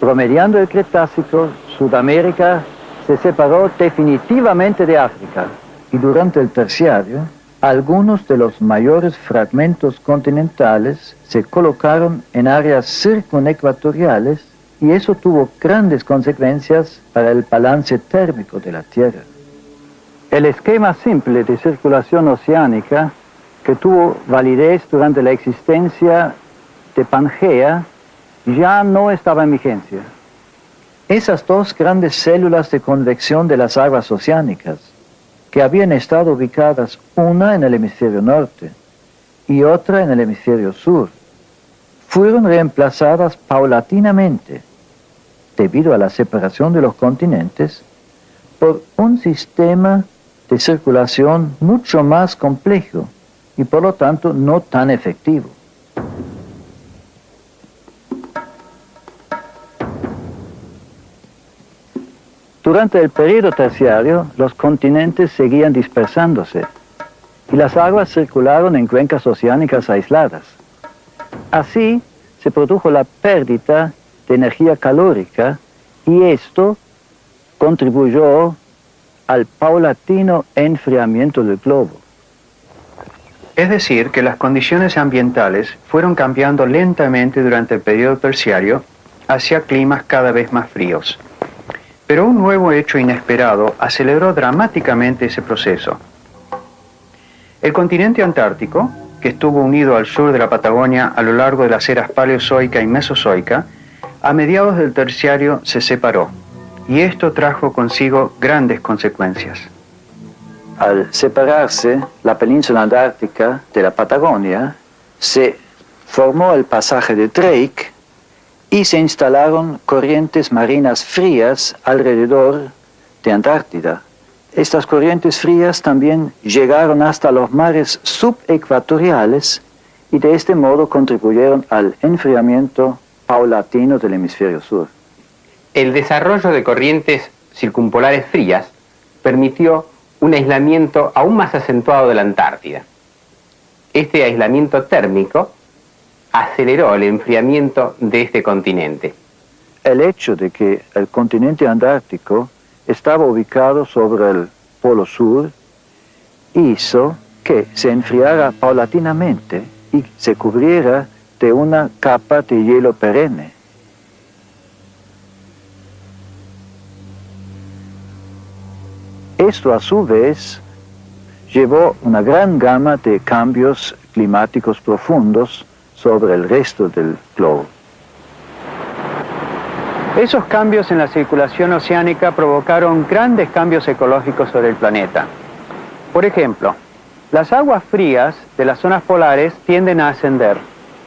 Promediando el Cretácico, Sudamérica se separó definitivamente de África. Y durante el terciario, algunos de los mayores fragmentos continentales se colocaron en áreas circunecuatoriales y eso tuvo grandes consecuencias para el balance térmico de la Tierra. El esquema simple de circulación oceánica que tuvo validez durante la existencia de Pangea ya no estaba en vigencia. Esas dos grandes células de convección de las aguas oceánicas, que habían estado ubicadas una en el hemisferio norte y otra en el hemisferio sur, fueron reemplazadas paulatinamente, debido a la separación de los continentes, por un sistema de circulación mucho más complejo y por lo tanto no tan efectivo. Durante el período terciario, los continentes seguían dispersándose y las aguas circularon en cuencas oceánicas aisladas. Así se produjo la pérdida de energía calórica y esto contribuyó al paulatino enfriamiento del globo. Es decir, que las condiciones ambientales fueron cambiando lentamente durante el periodo terciario hacia climas cada vez más fríos. Pero un nuevo hecho inesperado aceleró dramáticamente ese proceso. El continente antártico, que estuvo unido al sur de la Patagonia a lo largo de las eras paleozoica y mesozoica, a mediados del terciario se separó, y esto trajo consigo grandes consecuencias. al separarse la península antártica de la Patagonia, se formó el pasaje de Drake y se instalaron corrientes marinas frías alrededor de Antártida. Estas corrientes frías también llegaron hasta los mares subecuatoriales y de este modo contribuyeron al enfriamiento paulatino del hemisferio sur. El desarrollo de corrientes circumpolares frías permitió un aislamiento aún más acentuado de la Antártida. Este aislamiento térmico aceleró el enfriamiento de este continente. El hecho de que el continente antártico estaba ubicado sobre el polo sur hizo que se enfriara paulatinamente y se cubriera de una capa de hielo perenne. Esto a su vez llevó una gran gama de cambios climáticos profundos sobre el resto del globo. Esos cambios en la circulación oceánica provocaron grandes cambios ecológicos sobre el planeta. Por ejemplo, las aguas frías de las zonas polares tienden a ascender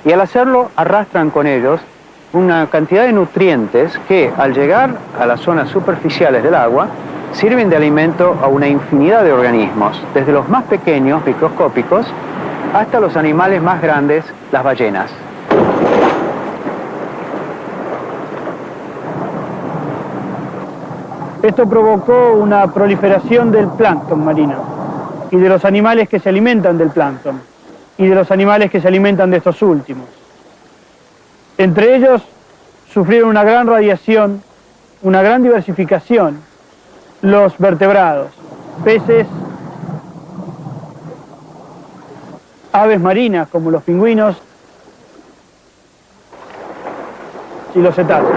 y al hacerlo arrastran con ellos una cantidad de nutrientes que al llegar a las zonas superficiales del agua sirven de alimento a una infinidad de organismos, desde los más pequeños, microscópicos, hasta los animales más grandes, las ballenas. Esto provocó una proliferación del plancton marino y de los animales que se alimentan del plancton y de los animales que se alimentan de estos últimos. Entre ellos sufrieron una gran radiación, una gran diversificación, los vertebrados, peces, aves marinas como los pingüinos y los cetáceos.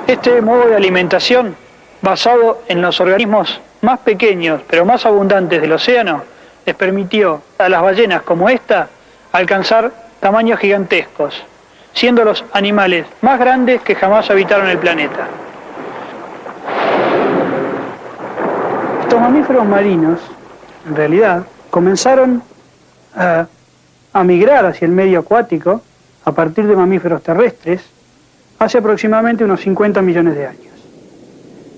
Este modo de alimentación, basado en los organismos más pequeños pero más abundantes del océano, les permitió a las ballenas como esta alcanzar tamaños gigantescos, siendo los animales más grandes que jamás habitaron el planeta. Estos mamíferos marinos, en realidad, comenzaron a migrar hacia el medio acuático a partir de mamíferos terrestres hace aproximadamente unos 50 millones de años.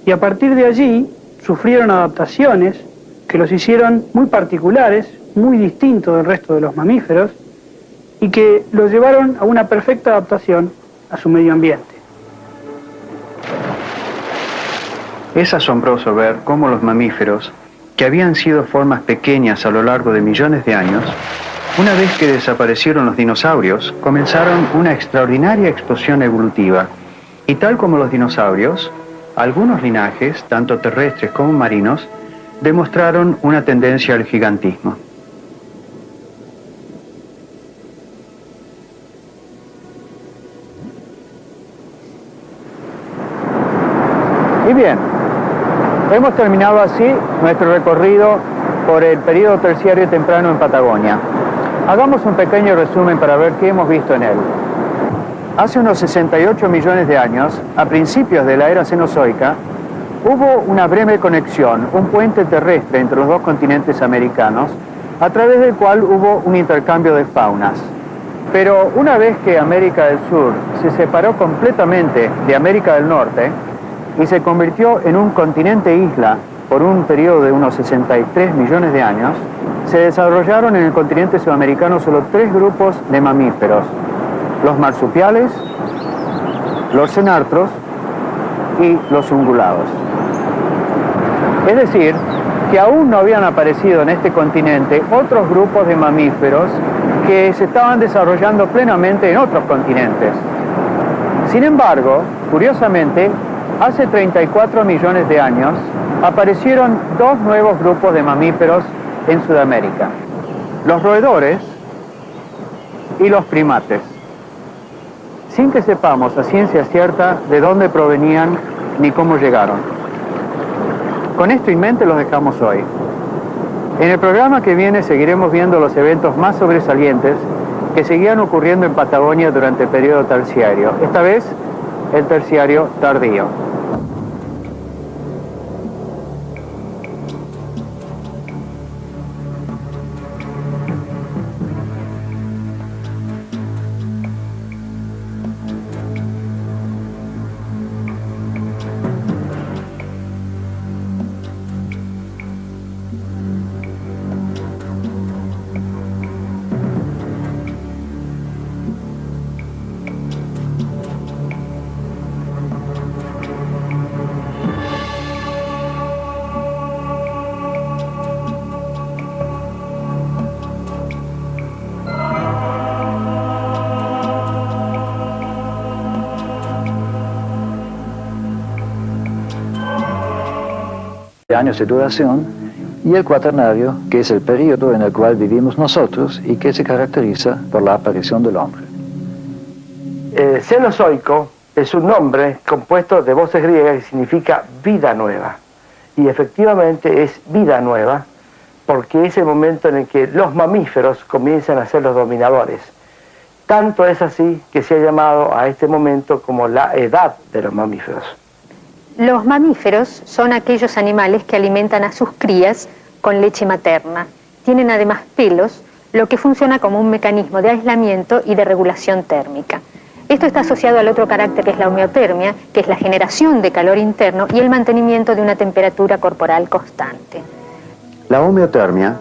Y a partir de allí sufrieron adaptaciones que los hicieron muy particulares, muy distintos del resto de los mamíferos, y que los llevaron a una perfecta adaptación a su medio ambiente. Es asombroso ver cómo los mamíferos, que habían sido formas pequeñas a lo largo de millones de años, una vez que desaparecieron los dinosaurios, comenzaron una extraordinaria explosión evolutiva. Y tal como los dinosaurios, algunos linajes, tanto terrestres como marinos, demostraron una tendencia al gigantismo. Y bien, hemos terminado así nuestro recorrido por el período terciario temprano en Patagonia. Hagamos un pequeño resumen para ver qué hemos visto en él. Hace unos 68 millones de años, a principios de la era cenozoica, hubo una breve conexión, un puente terrestre entre los dos continentes americanos, a través del cual hubo un intercambio de faunas. Pero una vez que América del Sur se separó completamente de América del Norte y se convirtió en un continente isla por un periodo de unos 63 millones de años, se desarrollaron en el continente sudamericano solo 3 grupos de mamíferos: los marsupiales, los cenartros y los ungulados. Es decir, que aún no habían aparecido en este continente otros grupos de mamíferos que se estaban desarrollando plenamente en otros continentes. Sin embargo, curiosamente, hace 34 millones de años aparecieron 2 nuevos grupos de mamíferos en Sudamérica: los roedores y los primates, sin que sepamos a ciencia cierta de dónde provenían ni cómo llegaron. Con esto en mente los dejamos hoy. En el programa que viene seguiremos viendo los eventos más sobresalientes que seguían ocurriendo en Patagonia durante el periodo terciario, esta vez el terciario tardío. Años de duración, y el cuaternario, que es el periodo en el cual vivimos nosotros y que se caracteriza por la aparición del hombre. Cenozoico es un nombre compuesto de voces griegas que significa vida nueva. Y efectivamente es vida nueva porque es el momento en el que los mamíferos comienzan a ser los dominadores. Tanto es así que se ha llamado a este momento como la edad de los mamíferos. Los mamíferos son aquellos animales que alimentan a sus crías con leche materna. Tienen además pelos, lo que funciona como un mecanismo de aislamiento y de regulación térmica. Esto está asociado al otro carácter que es la homeotermia, que es la generación de calor interno y el mantenimiento de una temperatura corporal constante. La homeotermia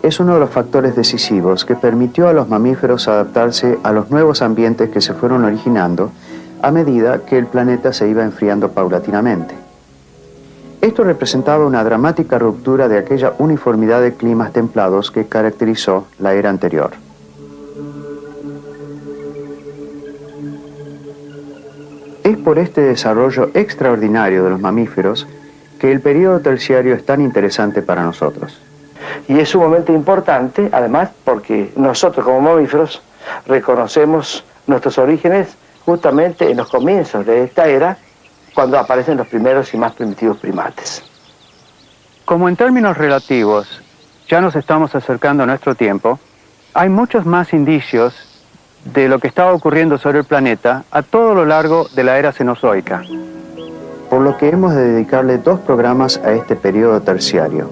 es uno de los factores decisivos que permitió a los mamíferos adaptarse a los nuevos ambientes que se fueron originando a medida que el planeta se iba enfriando paulatinamente. Esto representaba una dramática ruptura de aquella uniformidad de climas templados que caracterizó la era anterior. Es por este desarrollo extraordinario de los mamíferos que el periodo terciario es tan interesante para nosotros. Y es sumamente importante, además, porque nosotros como mamíferos reconocemos nuestros orígenes justamente en los comienzos de esta era, cuando aparecen los primeros y más primitivos primates. Como en términos relativos ya nos estamos acercando a nuestro tiempo, hay muchos más indicios de lo que estaba ocurriendo sobre el planeta a todo lo largo de la era cenozoica. Por lo que hemos de dedicarle 2 programas a este periodo terciario.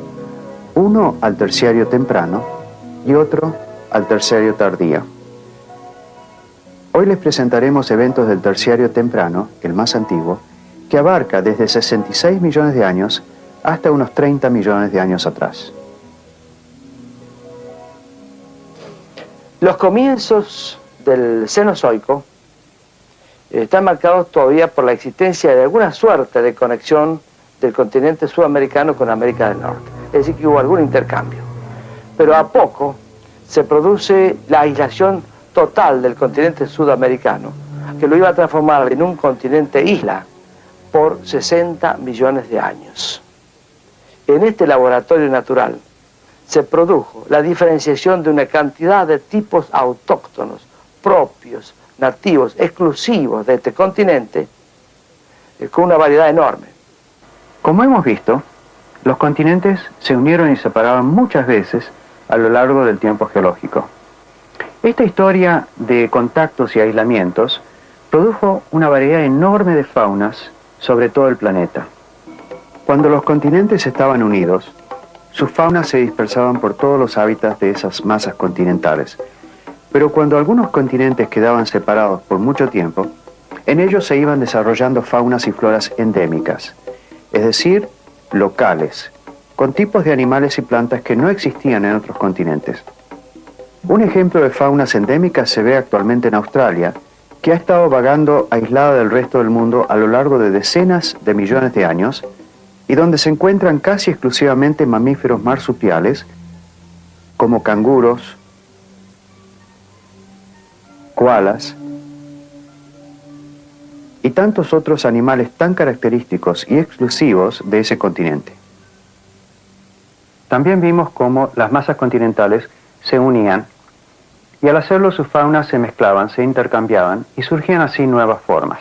Uno al terciario temprano y otro al terciario tardío. Hoy les presentaremos eventos del terciario temprano, el más antiguo, que abarca desde 66 millones de años hasta unos 30 millones de años atrás. Los comienzos del Cenozoico están marcados todavía por la existencia de alguna suerte de conexión del continente sudamericano con América del Norte. Es decir, que hubo algún intercambio. Pero a poco se produce la aislación total del continente sudamericano, que lo iba a transformar en un continente isla por 60 millones de años. En este laboratorio natural se produjo la diferenciación de una cantidad de tipos autóctonos, propios, nativos, exclusivos de este continente, con una variedad enorme. Como hemos visto, los continentes se unieron y separaron muchas veces a lo largo del tiempo geológico. Esta historia de contactos y aislamientos produjo una variedad enorme de faunas sobre todo el planeta. Cuando los continentes estaban unidos, sus faunas se dispersaban por todos los hábitats de esas masas continentales. Pero cuando algunos continentes quedaban separados por mucho tiempo, en ellos se iban desarrollando faunas y floras endémicas, es decir, locales, con tipos de animales y plantas que no existían en otros continentes. Un ejemplo de faunas endémicas se ve actualmente en Australia, que ha estado vagando aislada del resto del mundo a lo largo de decenas de millones de años y donde se encuentran casi exclusivamente mamíferos marsupiales como canguros, koalas y tantos otros animales tan característicos y exclusivos de ese continente. También vimos cómo las masas continentales se unían y al hacerlo sus faunas se mezclaban, se intercambiaban y surgían así nuevas formas.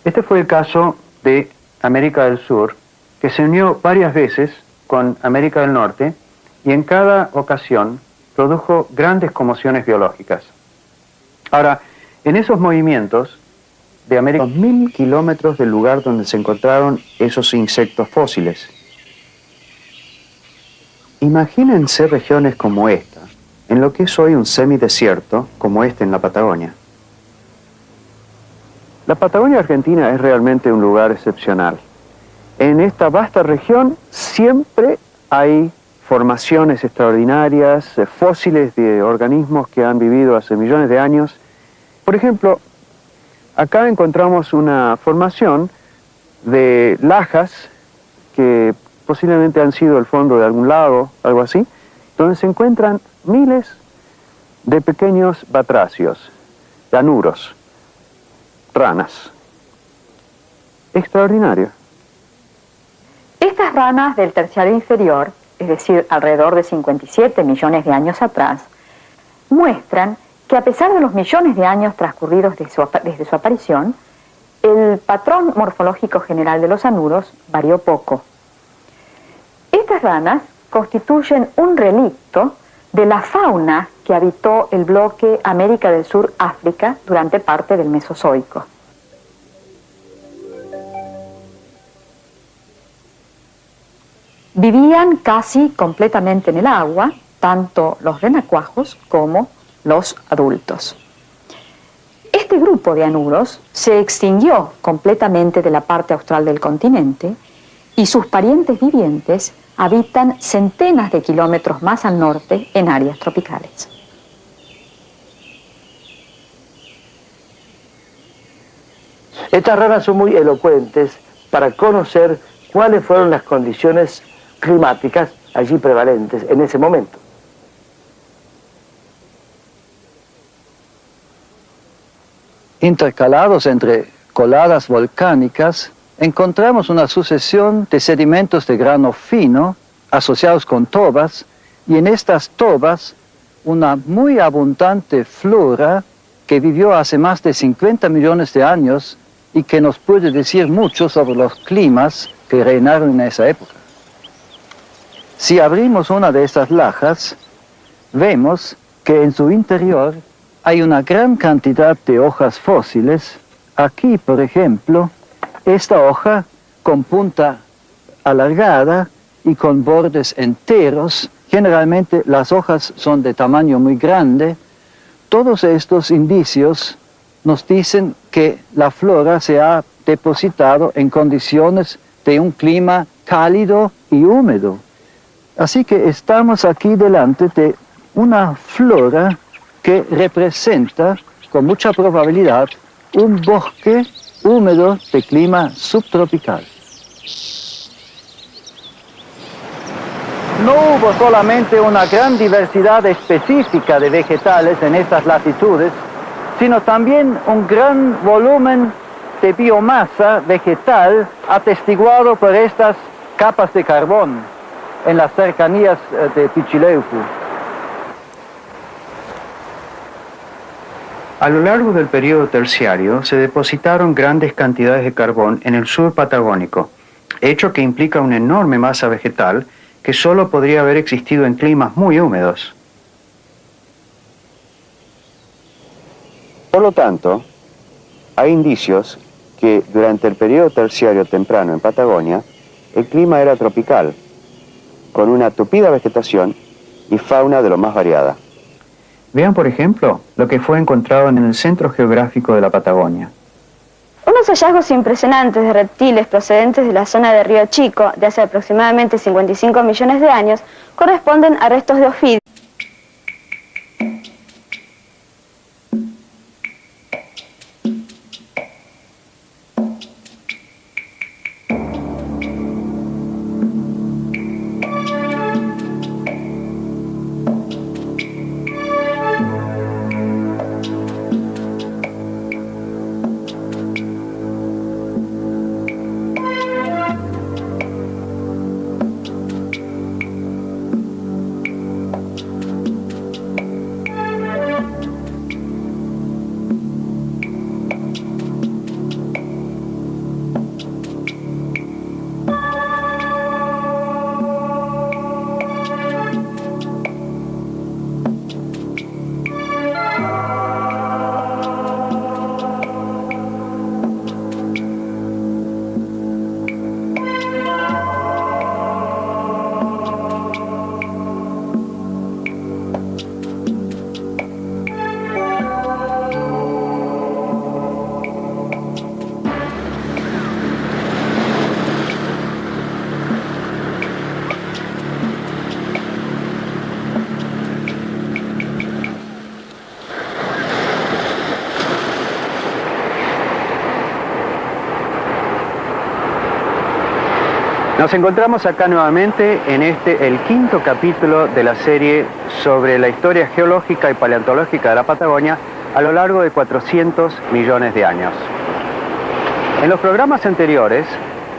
Este fue el caso de América del Sur, que se unió varias veces con América del Norte y en cada ocasión produjo grandes conmociones biológicas. Ahora, en esos movimientos de América, 2000 kilómetros del lugar donde se encontraron esos insectos fósiles. Imagínense regiones como esta, en lo que es hoy un semidesierto, como este en la Patagonia. La Patagonia Argentina es realmente un lugar excepcional. En esta vasta región siempre hay formaciones extraordinarias, fósiles de organismos que han vivido hace millones de años. Por ejemplo, acá encontramos una formación de lajas que posiblemente han sido el fondo de algún lago, algo así, donde se encuentran miles de pequeños batracios, anuros, ranas. Extraordinario. Estas ranas del terciario inferior, es decir, alrededor de 57 millones de años atrás, muestran que a pesar de los millones de años transcurridos desde su aparición, el patrón morfológico general de los anuros varió poco. Estas ranas constituyen un relicto de la fauna que habitó el bloque América del Sur-África durante parte del Mesozoico. Vivían casi completamente en el agua, tanto los renacuajos como los adultos. Este grupo de anuros se extinguió completamente de la parte austral del continente y sus parientes vivientes habitan centenas de kilómetros más al norte en áreas tropicales. Estas ranas son muy elocuentes para conocer cuáles fueron las condiciones climáticas allí prevalentes en ese momento. Intercalados entre coladas volcánicas, encontramos una sucesión de sedimentos de grano fino asociados con tobas, y en estas tobas una muy abundante flora que vivió hace más de 50 millones de años y que nos puede decir mucho sobre los climas que reinaron en esa época. Si abrimos una de estas lajas, vemos que en su interior hay una gran cantidad de hojas fósiles. Aquí, por ejemplo, esta hoja con punta alargada y con bordes enteros. Generalmente las hojas son de tamaño muy grande. Todos estos indicios nos dicen que la flora se ha depositado en condiciones de un clima cálido y húmedo. Así que estamos aquí delante de una flora que representa con mucha probabilidad un bosque húmedo de clima subtropical. No hubo solamente una gran diversidad específica de vegetales en estas latitudes, sino también un gran volumen de biomasa vegetal atestiguado por estas capas de carbón en las cercanías de Pichileucu. A lo largo del periodo terciario se depositaron grandes cantidades de carbón en el sur patagónico, hecho que implica una enorme masa vegetal que solo podría haber existido en climas muy húmedos. Por lo tanto, hay indicios que durante el periodo terciario temprano en Patagonia, el clima era tropical, con una tupida vegetación y fauna de lo más variada. Vean, por ejemplo, lo que fue encontrado en el centro geográfico de la Patagonia. Unos hallazgos impresionantes de reptiles procedentes de la zona de Río Chico de hace aproximadamente 55 millones de años corresponden a restos de ofidios. Nos encontramos acá nuevamente en el quinto capítulo de la serie sobre la historia geológica y paleontológica de la Patagonia a lo largo de 400 millones de años. En los programas anteriores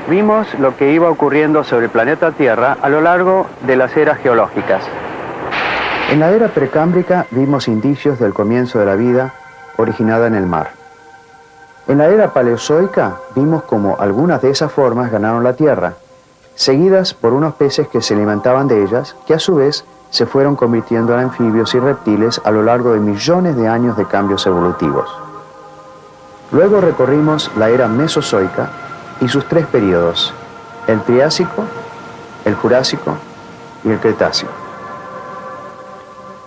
vimos lo que iba ocurriendo sobre el planeta Tierra a lo largo de las eras geológicas. En la era precámbrica vimos indicios del comienzo de la vida originada en el mar. En la era paleozoica vimos cómo algunas de esas formas ganaron la Tierra, seguidas por unos peces que se alimentaban de ellas, que a su vez se fueron convirtiendo en anfibios y reptiles a lo largo de millones de años de cambios evolutivos. Luego recorrimos la era mesozoica y sus tres periodos, el Triásico, el Jurásico y el Cretácico.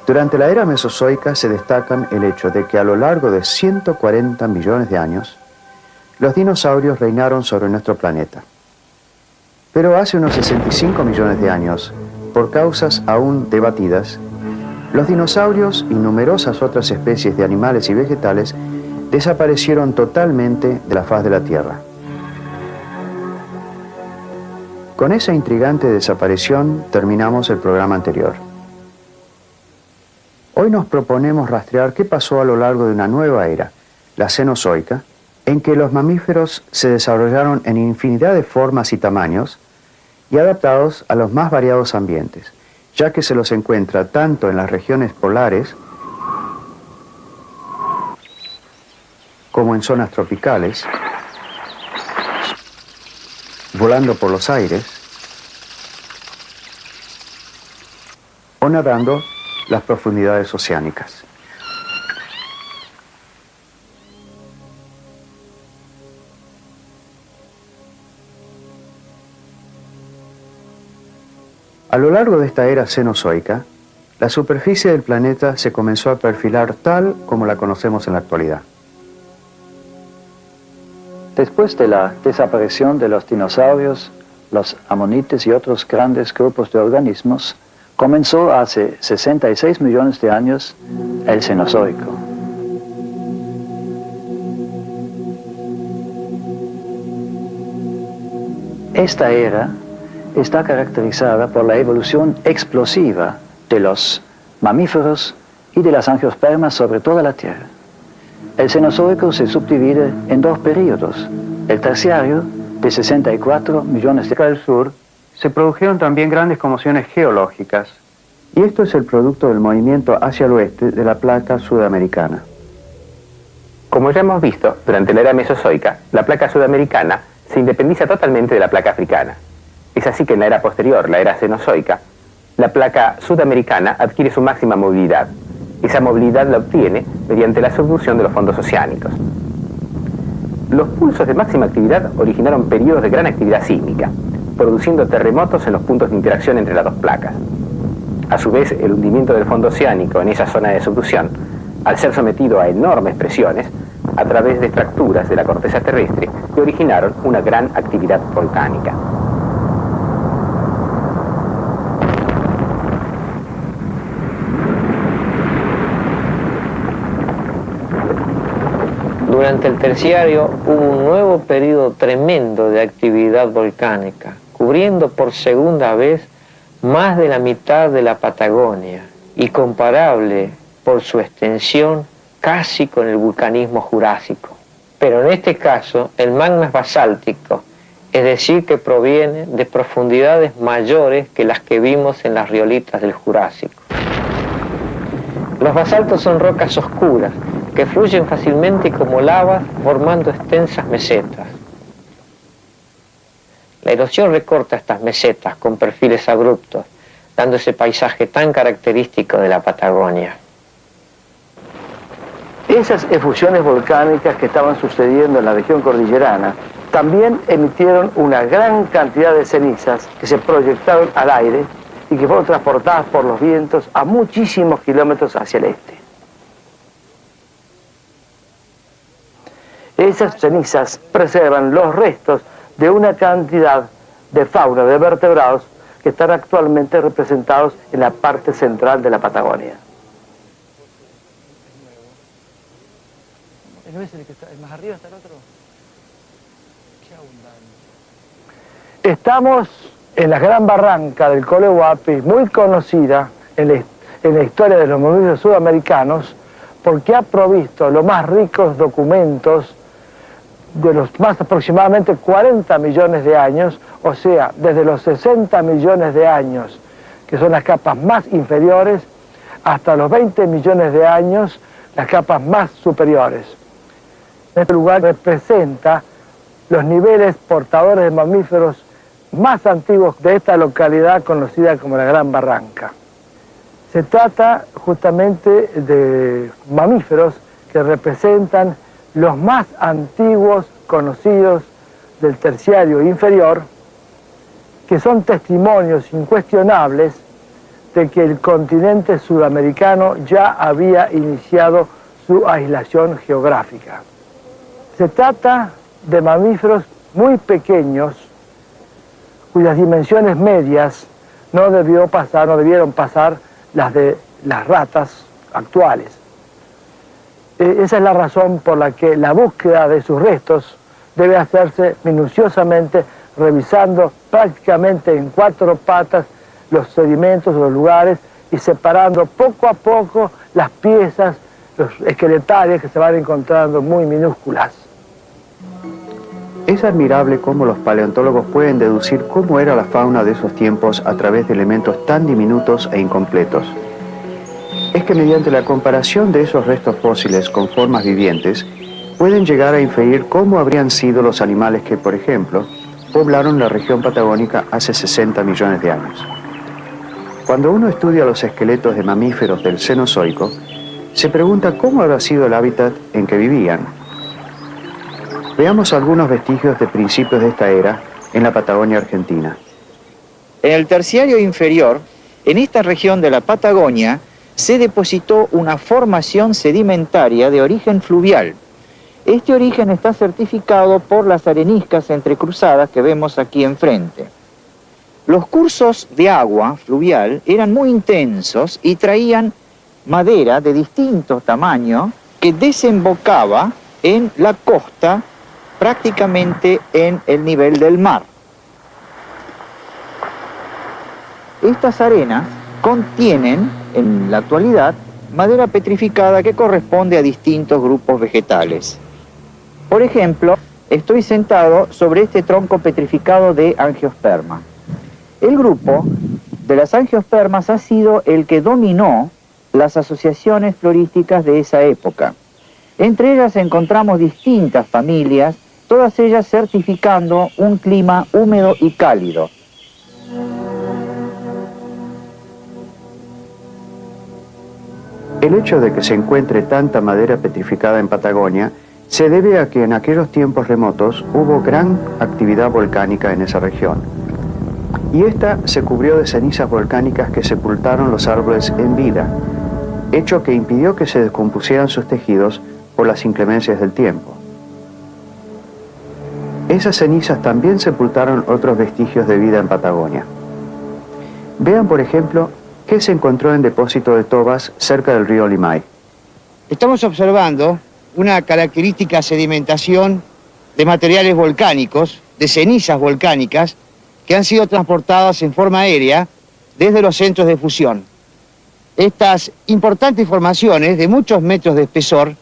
Durante la era mesozoica se destacan el hecho de que a lo largo de 140 millones de años, los dinosaurios reinaron sobre nuestro planeta. Pero hace unos 65 millones de años, por causas aún debatidas, los dinosaurios y numerosas otras especies de animales y vegetales desaparecieron totalmente de la faz de la Tierra. Con esa intrigante desaparición terminamos el programa anterior. Hoy nos proponemos rastrear qué pasó a lo largo de una nueva era, la Cenozoica, en que los mamíferos se desarrollaron en infinidad de formas y tamaños y adaptados a los más variados ambientes, ya que se los encuentra tanto en las regiones polares como en zonas tropicales, volando por los aires o nadando las profundidades oceánicas. A lo largo de esta era cenozoica, la superficie del planeta se comenzó a perfilar tal como la conocemos en la actualidad. Después de la desaparición de los dinosaurios, los amonites y otros grandes grupos de organismos, comenzó hace 66 millones de años el Cenozoico. Esta era está caracterizada por la evolución explosiva de los mamíferos y de las angiospermas sobre toda la Tierra. El Cenozoico se subdivide en dos periodos. El Terciario, de 64 millones de años. Del sur se produjeron también grandes conmociones geológicas, y esto es el producto del movimiento hacia el oeste de la placa sudamericana. Como ya hemos visto, durante la era mesozoica, la placa sudamericana se independiza totalmente de la placa africana. Es así que en la era posterior, la era cenozoica, la placa sudamericana adquiere su máxima movilidad. Esa movilidad la obtiene mediante la subducción de los fondos oceánicos. Los pulsos de máxima actividad originaron periodos de gran actividad sísmica, produciendo terremotos en los puntos de interacción entre las dos placas. A su vez, el hundimiento del fondo oceánico en esa zona de subducción, al ser sometido a enormes presiones, a través de fracturas de la corteza terrestre, que originaron una gran actividad volcánica. Durante el Terciario hubo un nuevo periodo tremendo de actividad volcánica, cubriendo por segunda vez más de la mitad de la Patagonia y comparable por su extensión casi con el vulcanismo jurásico. Pero en este caso el magma es basáltico, es decir que proviene de profundidades mayores que las que vimos en las riolitas del Jurásico. Los basaltos son rocas oscuras que fluyen fácilmente como lavas formando extensas mesetas. La erosión recorta estas mesetas con perfiles abruptos, dando ese paisaje tan característico de la Patagonia. Esas efusiones volcánicas que estaban sucediendo en la región cordillerana también emitieron una gran cantidad de cenizas que se proyectaron al aire y que fueron transportadas por los vientos a muchísimos kilómetros hacia el este. Esas cenizas preservan los restos de una cantidad de fauna, de vertebrados, que están actualmente representados en la parte central de la Patagonia. Estamos en la gran barranca del Colo Huapi, muy conocida en la historia de los mamíferos sudamericanos, porque ha provisto los más ricos documentos de los más aproximadamente 40 millones de años, o sea, desde los 60 millones de años, que son las capas más inferiores, hasta los 20 millones de años, las capas más superiores. Este lugar representa los niveles portadores de mamíferos más antiguos de esta localidad conocida como la Gran Barranca. Se trata justamente de mamíferos que representan los más antiguos conocidos del terciario inferior, que son testimonios incuestionables de que el continente sudamericano ya había iniciado su aislación geográfica. Se trata de mamíferos muy pequeños, cuyas dimensiones medias no debieron pasar las de las ratas actuales. Esa es la razón por la que la búsqueda de sus restos debe hacerse minuciosamente, revisando prácticamente en 4 patas los sedimentos, los lugares, y separando poco a poco las piezas, los esqueletales que se van encontrando muy minúsculas. Es admirable cómo los paleontólogos pueden deducir cómo era la fauna de esos tiempos a través de elementos tan diminutos e incompletos. Es que mediante la comparación de esos restos fósiles con formas vivientes, pueden llegar a inferir cómo habrían sido los animales que, por ejemplo, poblaron la región patagónica hace 60 millones de años. Cuando uno estudia los esqueletos de mamíferos del Cenozoico, se pregunta cómo habrá sido el hábitat en que vivían. Veamos algunos vestigios de principios de esta era en la Patagonia argentina. En el terciario inferior, en esta región de la Patagonia, se depositó una formación sedimentaria de origen fluvial. Este origen está certificado por las areniscas entrecruzadas que vemos aquí enfrente. Los cursos de agua fluvial eran muy intensos y traían madera de distinto tamaño que desembocaba en la costa prácticamente en el nivel del mar. Estas arenas contienen, en la actualidad, madera petrificada que corresponde a distintos grupos vegetales. Por ejemplo, estoy sentado sobre este tronco petrificado de Angiosperma. El grupo de las Angiospermas ha sido el que dominó las asociaciones florísticas de esa época. Entre ellas encontramos distintas familias, todas ellas certificando un clima húmedo y cálido. El hecho de que se encuentre tanta madera petrificada en Patagonia se debe a que en aquellos tiempos remotos hubo gran actividad volcánica en esa región. Y esta se cubrió de cenizas volcánicas que sepultaron los árboles en vida, hecho que impidió que se descompusieran sus tejidos por las inclemencias del tiempo. Esas cenizas también sepultaron otros vestigios de vida en Patagonia. Vean, por ejemplo, qué se encontró en depósito de tobas cerca del río Limay. Estamos observando una característica sedimentación de materiales volcánicos, de cenizas volcánicas, que han sido transportadas en forma aérea desde los centros de fusión. Estas importantes formaciones de muchos metros de espesor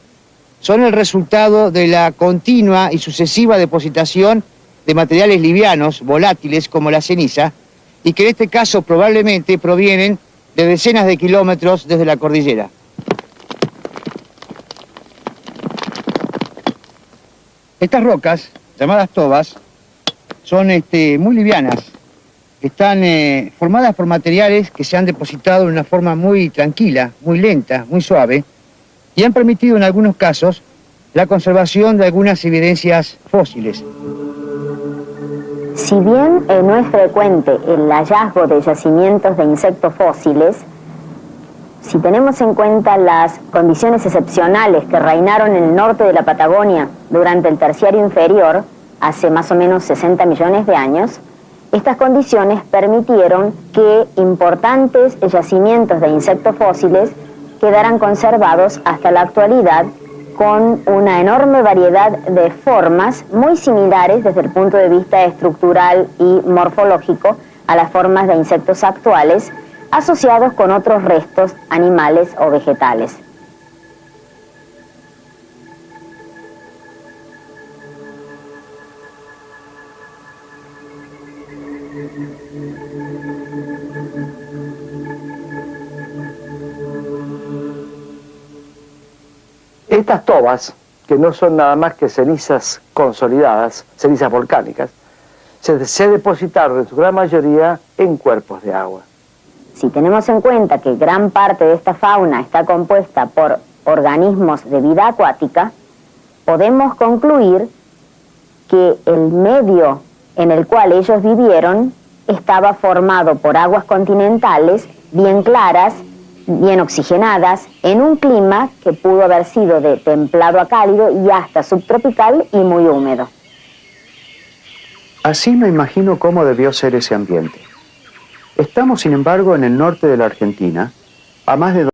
son el resultado de la continua y sucesiva depositación de materiales livianos, volátiles como la ceniza, y que en este caso probablemente provienen de decenas de kilómetros desde la cordillera. Estas rocas, llamadas tobas, son muy livianas. Están formadas por materiales que se han depositado en una forma muy tranquila, muy lenta, muy suave, y han permitido en algunos casos la conservación de algunas evidencias fósiles. Si bien no es frecuente el hallazgo de yacimientos de insectos fósiles, si tenemos en cuenta las condiciones excepcionales que reinaron en el norte de la Patagonia durante el terciario inferior, hace más o menos 60 millones de años, estas condiciones permitieron que importantes yacimientos de insectos fósiles quedaran conservados hasta la actualidad con una enorme variedad de formas muy similares desde el punto de vista estructural y morfológico a las formas de insectos actuales, asociados con otros restos animales o vegetales. Estas tobas, que no son nada más que cenizas consolidadas, cenizas volcánicas, se depositaron en su gran mayoría en cuerpos de agua. Si tenemos en cuenta que gran parte de esta fauna está compuesta por organismos de vida acuática, podemos concluir que el medio en el cual ellos vivieron estaba formado por aguas continentales bien claras, bien oxigenadas, en un clima que pudo haber sido de templado a cálido y hasta subtropical y muy húmedo. Así me imagino cómo debió ser ese ambiente. Estamos, sin embargo, en el norte de la Argentina, a más de